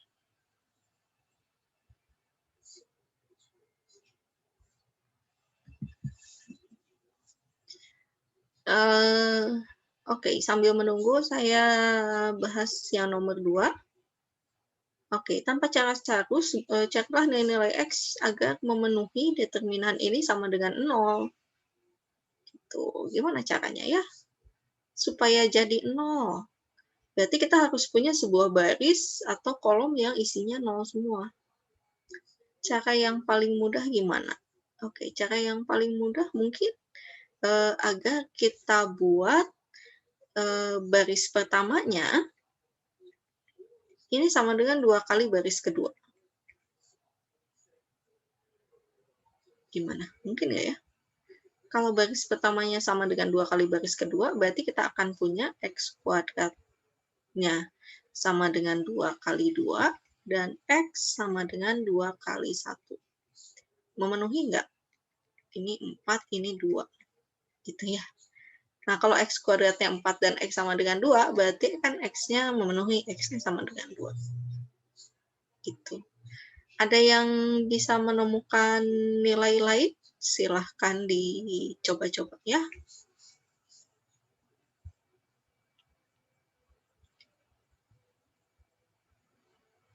Oke, sambil menunggu saya bahas yang nomor 2. Oke, tanpa cara carus, carilah nilai X agar memenuhi determinan ini sama dengan 0. Gitu. Gimana caranya ya? Supaya jadi 0. Berarti kita harus punya sebuah baris atau kolom yang isinya 0 semua. Cara yang paling mudah gimana? Oke, cara yang paling mudah mungkin agar kita buat baris pertamanya ini sama dengan 2 kali baris kedua. Gimana? Mungkin ya? Kalau baris pertamanya sama dengan 2 kali baris kedua, berarti kita akan punya X kuadratnya sama dengan 2 kali 2, dan X sama dengan 2 kali 1. memenuhi nggak? Ini 4, ini 2. Gitu ya. Nah, kalau X kuadratnya 4 dan X sama dengan 2, berarti kan X-nya memenuhi, X-nya sama dengan 2. Gitu. Ada yang bisa menemukan nilai lain? Silahkan dicoba-coba ya.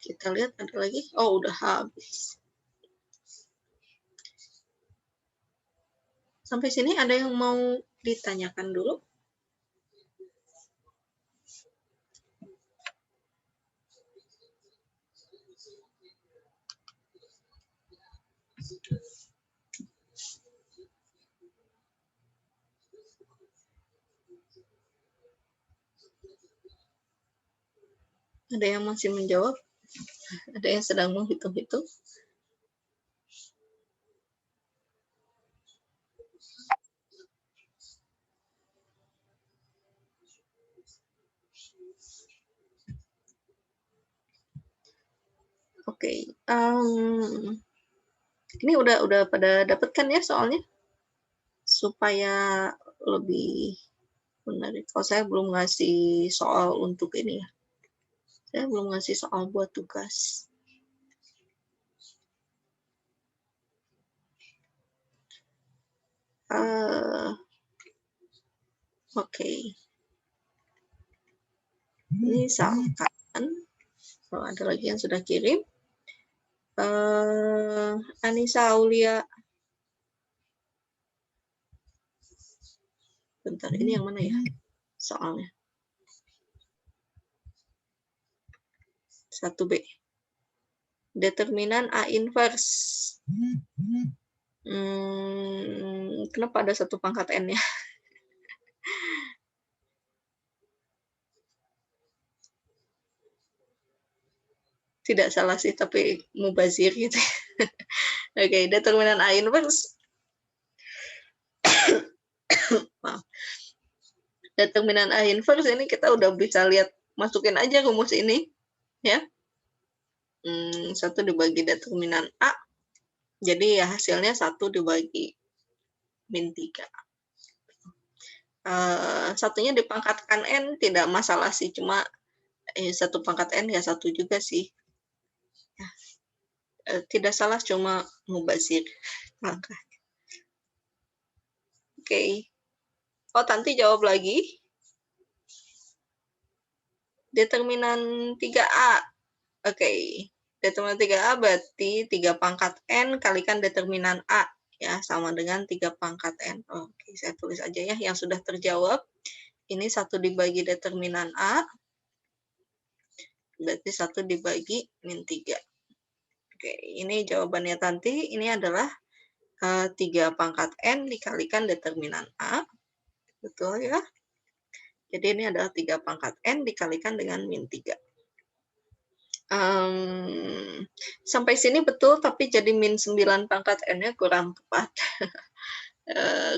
Kita lihat ada lagi. Oh, udah habis. Sampai sini ada yang mau ditanyakan dulu? Ada yang masih menjawab? Ada yang sedang menghitung-hitung? Oke, ini udah pada dapatkan ya soalnya? Supaya lebih menarik. Kalau saya belum ngasih soal untuk ini ya. Saya belum ngasih soal buat tugas. Oke. Misalkan, kalau ada lagi yang sudah kirim. Anissa Aulia. Bentar, ini yang mana ya soalnya? 1B. Determinan A inverse. Kenapa ada 1 pangkat N ya? Tidak salah sih, tapi mubazir gitu. Oke, determinan A inverse. Maaf. Determinan A inverse ini kita udah bisa lihat, masukin aja rumus ini. Ya. 1 dibagi determinan A. Jadi ya hasilnya 1 dibagi min 3. Satunya dipangkatkan N tidak masalah sih, cuma 1 pangkat N ya 1 juga sih. Ya. Tidak salah, cuma mubazir langkah. Oke. Oh, Tanti jawab lagi. Determinan 3A. Oke. Determinan 3A berarti 3 pangkat N kalikan determinan A. Ya, sama dengan 3 pangkat N. Oke, saya tulis aja ya yang sudah terjawab. Ini 1 dibagi determinan A. Berarti 1 dibagi min 3. Oke, ini jawabannya Tanti. Ini adalah 3 pangkat N dikalikan determinan A. Betul ya? Jadi ini adalah 3 pangkat N dikalikan dengan min 3. Sampai sini betul, tapi jadi min 9 pangkat N-nya kurang tepat.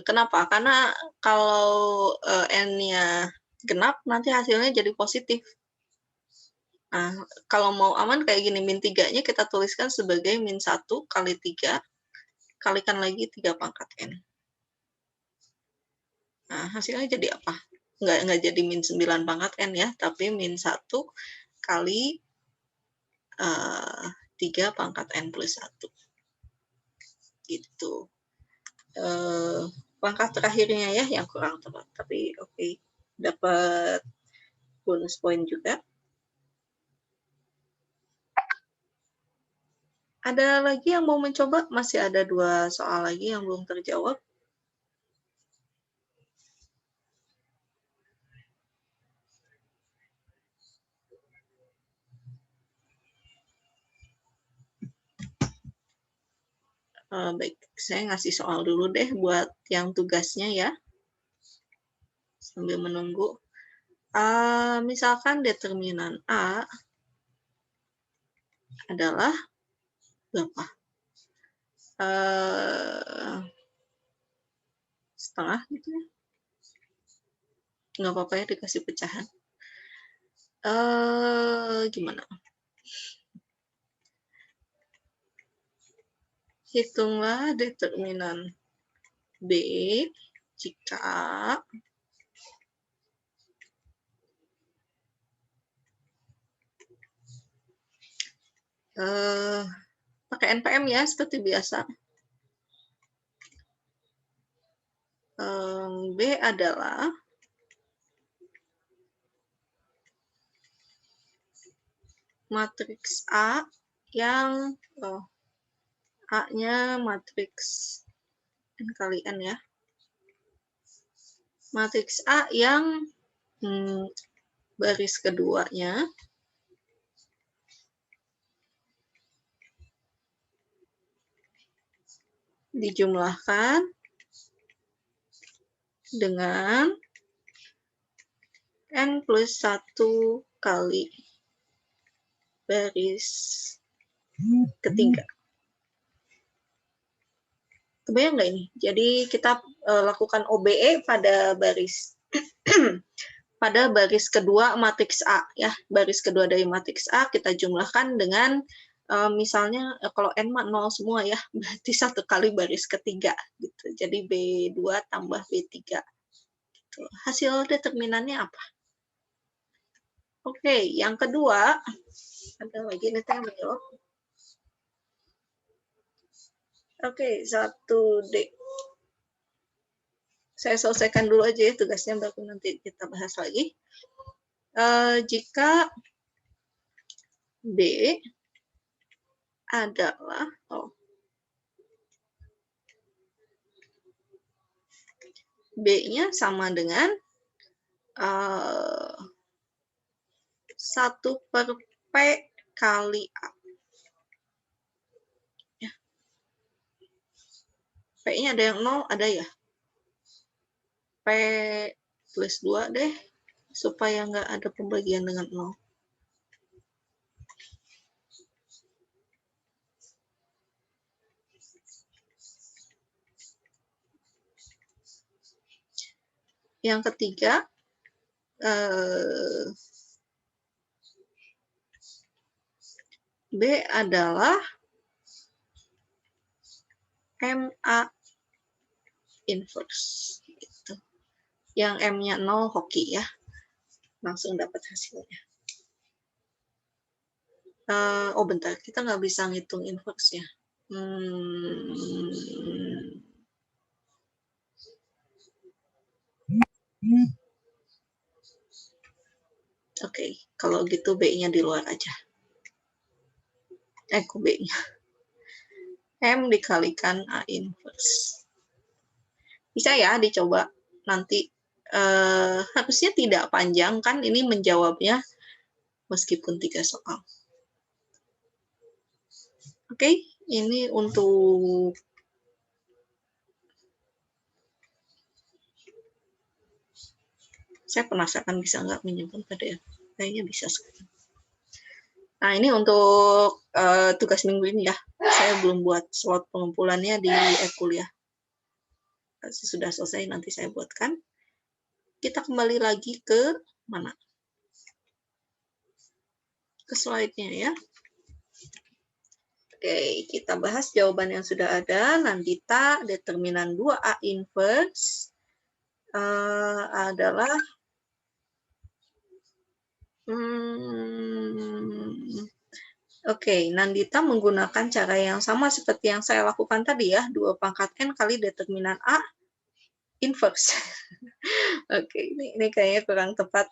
Kenapa? Karena kalau N-nya genap, nanti hasilnya jadi positif. Nah, kalau mau aman kayak gini, min 3-nya kita tuliskan sebagai min 1 kali 3, kalikan lagi 3 pangkat N. Nah, hasilnya jadi apa? Nggak jadi min 9 pangkat N ya, tapi min 1 kali 3 pangkat N plus 1. Gitu. Langkah terakhirnya ya yang kurang tepat, tapi oke. Dapat bonus poin juga. Ada lagi yang mau mencoba? Masih ada 2 soal lagi yang belum terjawab. Baik, saya ngasih soal dulu deh buat yang tugasnya ya. Sambil menunggu. Misalkan determinan A adalah berapa? Setengah gitu ya. Nggak apa-apa ya dikasih pecahan. Gimana? Hitunglah determinan B jika pakai NPM ya, seperti biasa. B adalah matriks A yang A-nya matriks N kali N ya. Matriks A yang baris keduanya dijumlahkan dengan N plus 1 kali baris ketiga. Kebayang nggak ini? Jadi kita lakukan OBE pada baris pada baris kedua matriks A ya. Baris kedua dari matriks A kita jumlahkan dengan misalnya kalau N mah 0 semua ya, berarti 1 kali baris ketiga gitu. Jadi B2 tambah B3. Gitu. Hasil determinannya apa? Oke, yang kedua ada lagi nih yang menjawab. Oke, 1D. Saya selesaikan dulu aja ya tugasnya, baru nanti kita bahas lagi. Jika B adalah B-nya sama dengan 1 per P kali A. Ya. P-nya ada yang 0, ada ya? P plus 2 deh, supaya nggak ada pembagian dengan 0. Yang ketiga, B adalah MA inverse. Gitu. Yang M-nya 0 hoki ya. Langsung dapat hasilnya. Bentar, kita nggak bisa ngitung inverse-nya. Oke, kalau gitu B-nya di luar aja. Kok B-nya. M dikalikan A inverse. Bisa ya dicoba nanti. Harusnya tidak panjang kan ini menjawabnya meskipun 3 soal. Oke, ini untuk saya penasaran bisa nggak menyimpan PDF. Kayaknya bisa sekarang. Nah, ini untuk tugas minggu ini ya. Saya belum buat slot pengumpulannya di e-kuliah. Sudah selesai, nanti saya buatkan. Kita kembali lagi ke mana? Ke slide-nya ya. Oke, kita bahas jawaban yang sudah ada. Nandita, determinan 2A inverse adalah Oke, Nandita menggunakan cara yang sama seperti yang saya lakukan tadi ya, 2 pangkat N kali determinan A inverse. Oke, ini kayaknya kurang tepat.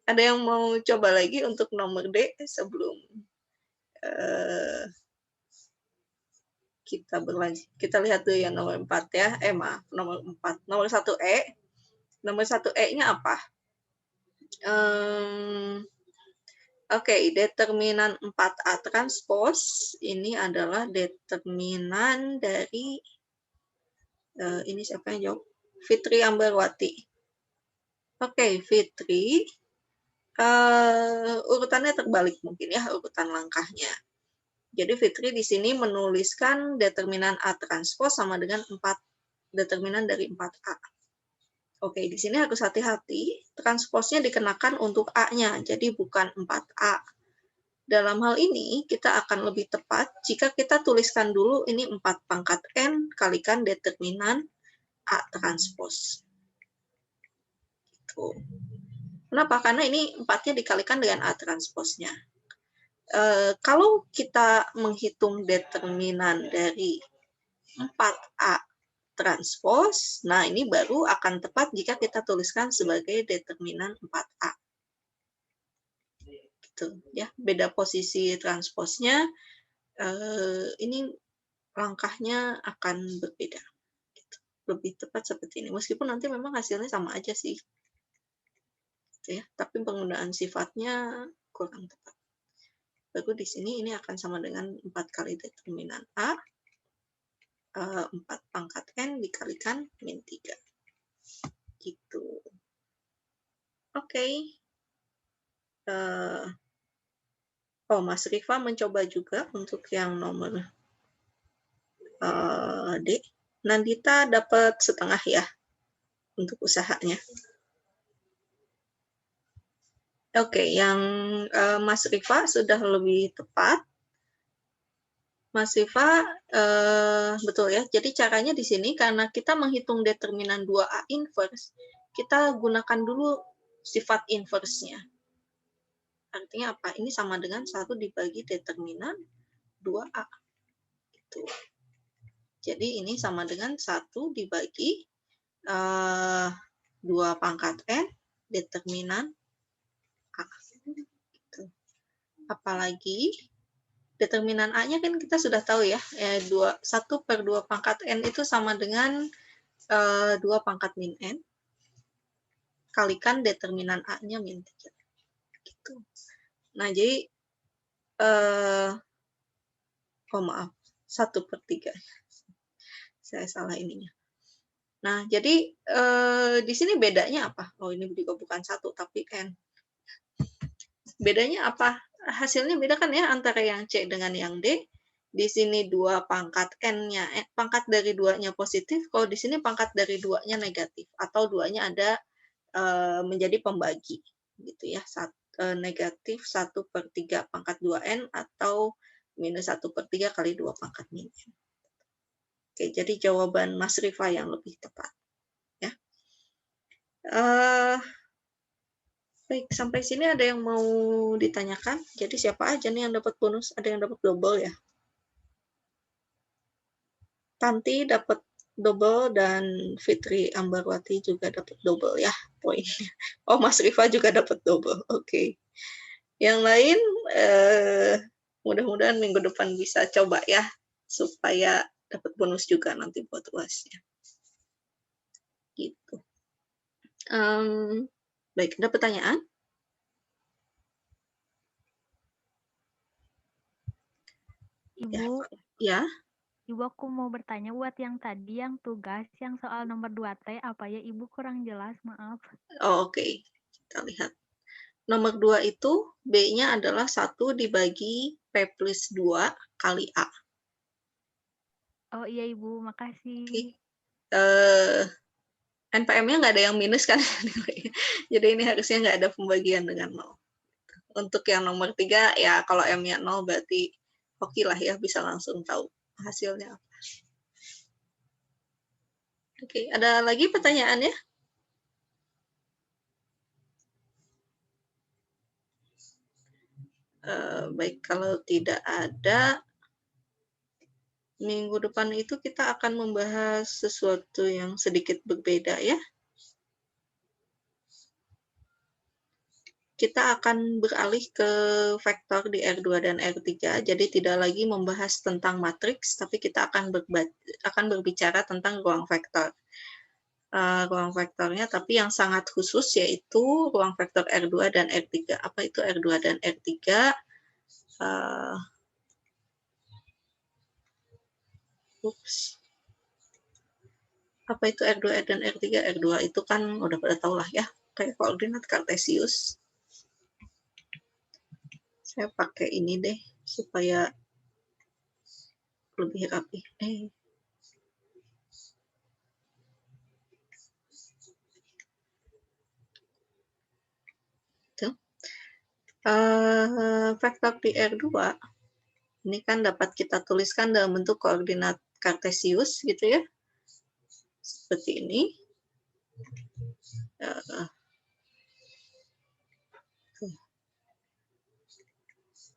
Ada yang mau coba lagi untuk nomor D sebelum kita berlanjut. Kita lihat dulu yang nomor 4 ya. Maaf, nomor 4. Nomor 1E. Nomor 1E-nya apa? Oke, determinan 4A transpose ini adalah determinan dari ini siapa yang jawab? Fitri Ambarwati. Oke, Fitri. Urutannya terbalik mungkin ya, urutan langkahnya. Jadi Fitri di sini menuliskan determinan A transpose sama dengan 4 determinan dari 4A. Oke, di sini harus hati-hati. Transposnya dikenakan untuk A-nya, jadi bukan 4A. Dalam hal ini, kita akan lebih tepat jika kita tuliskan dulu ini 4 pangkat N kalikan determinan A transpose. Gitu. Kenapa? Karena ini 4-nya dikalikan dengan A transposnya. Kalau kita menghitung determinan dari 4A transpose, nah ini baru akan tepat jika kita tuliskan sebagai determinan 4A. Gitu, ya. Beda posisi transposnya, ini langkahnya akan berbeda. Gitu. Lebih tepat seperti ini. Meskipun nanti memang hasilnya sama aja sih. Gitu ya. Tapi penggunaan sifatnya kurang tepat. Baru di sini ini akan sama dengan 4 kali determinan A, 4 pangkat N dikalikan min 3. Gitu. Oke. Mas Rifa mencoba juga untuk yang nomor D. Nandita dapat setengah ya untuk usahanya. Oke, yang Mas Rifa sudah lebih tepat. Mas Rifa, betul ya. Jadi caranya di sini karena kita menghitung determinan 2A inverse, kita gunakan dulu sifat inverse-nya. Artinya apa? Ini sama dengan 1 dibagi determinan 2A. Gitu. Jadi ini sama dengan 1 dibagi 2 pangkat N determinan A. Gitu. Apalagi determinan A-nya kan kita sudah tahu ya, 1 per 2 pangkat N itu sama dengan 2 pangkat min N, kalikan determinan A-nya min 3. Gitu. Nah, jadi, maaf, 1 per 3. Saya salah ininya. Nah, jadi di sini bedanya apa? Oh, ini juga bukan 1, tapi N. Bedanya apa? Hasilnya beda kan ya antara yang C dengan yang D. Di sini 2 pangkat N-nya, pangkat dari 2-nya positif, kalau di sini pangkat dari 2-nya negatif, atau 2-nya ada menjadi pembagi, gitu ya. Negatif 1 per 3 pangkat 2N, atau minus 1 per 3 kali 2 pangkat min N. Oke, jadi jawaban Mas Rifa yang lebih tepat. Ya. Baik, sampai sini ada yang mau ditanyakan? Jadi siapa aja nih yang dapat bonus? Ada yang dapat double ya? Tanti dapat double dan Fitri Ambarwati juga dapat double ya poinnya. Oh, Mas Rifa juga dapat double. Oke. Yang lain mudah-mudahan minggu depan bisa coba ya supaya dapat bonus juga nanti buat UAS-nya. Gitu. Baik, ada pertanyaan? Ibu, Ya. Ibu aku mau bertanya buat yang tadi yang tugas yang soal nomor 2T apa ya Ibu kurang jelas, maaf. Oh, oke. Kita lihat. Nomor 2 itu B-nya adalah 1 dibagi P plus 2 kali A. Oh iya Ibu, makasih. NPM-nya nggak ada yang minus kan? Jadi ini harusnya nggak ada pembagian dengan 0. Untuk yang nomor 3, ya kalau M-nya 0 berarti oke lah ya, bisa langsung tahu hasilnya apa. Oke, ada lagi pertanyaannya? Baik, kalau tidak ada, minggu depan itu kita akan membahas sesuatu yang sedikit berbeda ya. Kita akan beralih ke vektor di R2 dan R3, jadi tidak lagi membahas tentang matriks, tapi kita akan berbicara tentang ruang vektor. Ruang vektornya, tapi yang sangat khusus yaitu ruang vektor R2 dan R3. Apa itu R2 dan R3? Apa itu R2 dan R3? R2 itu kan udah pada tahu lah ya, kayak koordinat kartesius. Saya pakai ini deh, supaya lebih rapi. Vektor di R2 ini kan dapat kita tuliskan dalam bentuk koordinat kartesius gitu ya, seperti ini.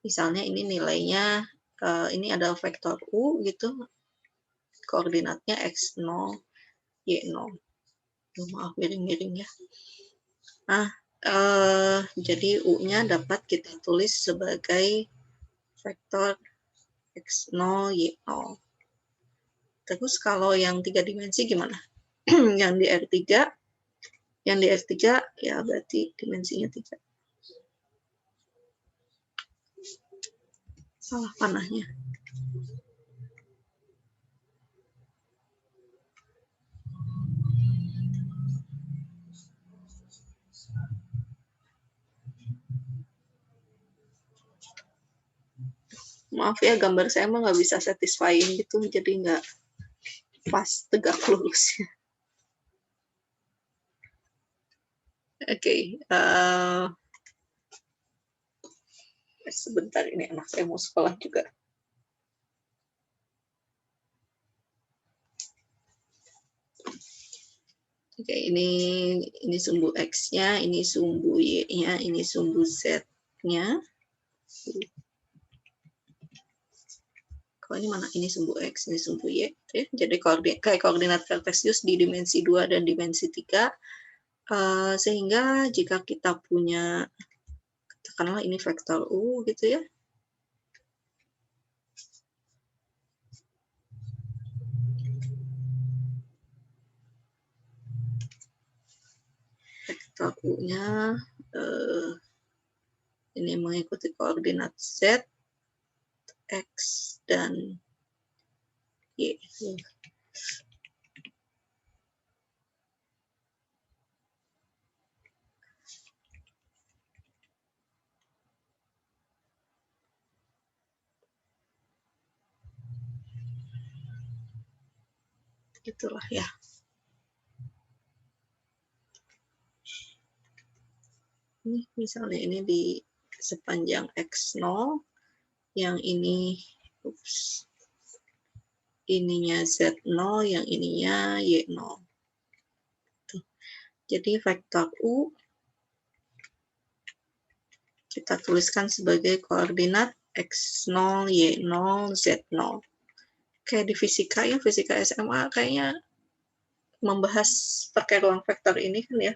Misalnya ini nilainya, ini adalah vektor U gitu, koordinatnya X0, Y0. Maaf miring-miring ya. Nah, jadi U-nya dapat kita tulis sebagai vektor X0, Y0. Terus kalau yang 3 dimensi gimana? Yang di R3, ya berarti dimensinya 3. Salah panahnya. Maaf ya, gambar saya mah nggak bisa satisfying gitu, jadi nggak pas tegak lurusnya. Oke, sebentar, ini anak saya mau sekolah juga. Oke, ini sumbu X-nya, ini sumbu Y-nya, ini sumbu Z-nya. Kalau ini mana? Ini sumbu X, ini sumbu Y. Oke, jadi kayak koordinat kartesius di dimensi 2 dan dimensi 3. Sehingga jika kita punya, katakanlah ini vektor U gitu ya. Vektor U-nya ini mengikuti koordinat Z, X, dan Y. Itulah ya. Ini misalnya ini di sepanjang X0, yang ini ininya Z0, yang ininya Y0. Tuh. Jadi vektor U kita tuliskan sebagai koordinat X0, Y0, Z0. Kayak di fisika ya, fisika SMA kayaknya membahas pakai ruang vektor ini kan ya.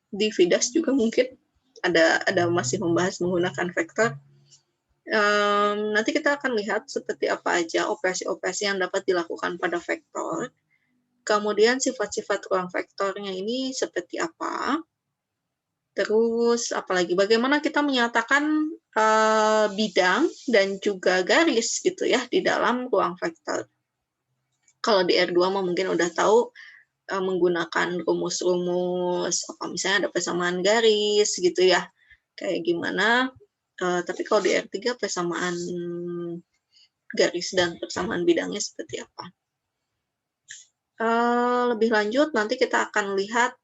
Di FIDAS juga mungkin ada masih membahas menggunakan vektor. Nanti kita akan lihat seperti apa aja operasi-operasi yang dapat dilakukan pada vektor. Kemudian sifat-sifat ruang vektornya ini seperti apa. Terus apalagi bagaimana kita menyatakan bidang dan juga garis gitu ya di dalam ruang vektor. Kalau di R2 mungkin udah tahu menggunakan rumus-rumus apa misalnya ada persamaan garis gitu ya. Kayak gimana? Tapi kalau di R3 persamaan garis dan persamaan bidangnya seperti apa. Lebih lanjut nanti kita akan lihat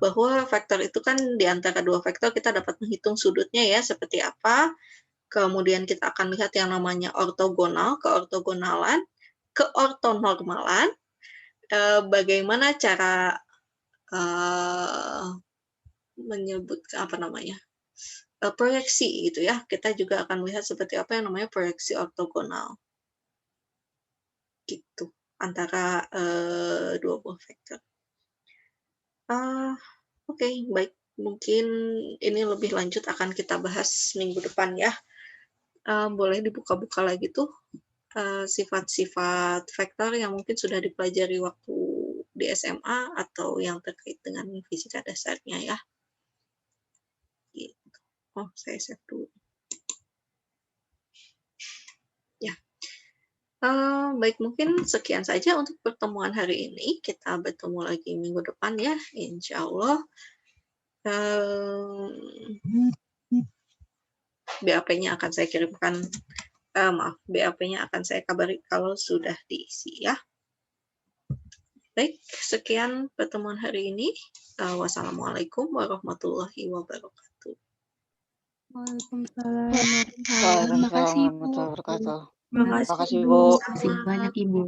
bahwa vektor itu kan di antara dua vektor kita dapat menghitung sudutnya ya seperti apa. Kemudian kita akan lihat yang namanya ortogonal, keortogonalan, keortonormalan, bagaimana cara menyebut apa namanya proyeksi gitu ya. Kita juga akan melihat seperti apa yang namanya proyeksi ortogonal gitu antara dua buah vektor. Oke, baik. Mungkin ini lebih lanjut akan kita bahas minggu depan ya. Boleh dibuka-buka lagi tuh sifat-sifat vektor yang mungkin sudah dipelajari waktu di SMA atau yang terkait dengan fisika dasarnya ya. Gitu. Oh, saya save dulu. Ya. Baik, mungkin sekian saja untuk pertemuan hari ini. Kita bertemu lagi minggu depan ya, insya Allah. BAP-nya akan saya kirimkan, BAP-nya akan saya kabari kalau sudah diisi ya. Baik, sekian pertemuan hari ini. Wassalamualaikum warahmatullahi wabarakatuh. Waalaikumsalam. Waalaikumsalam Makasih, Bu. warahmatullahi wabarakatuh. Makasih, Makasih, Bu. Bu. Terima kasih banyak Ibu.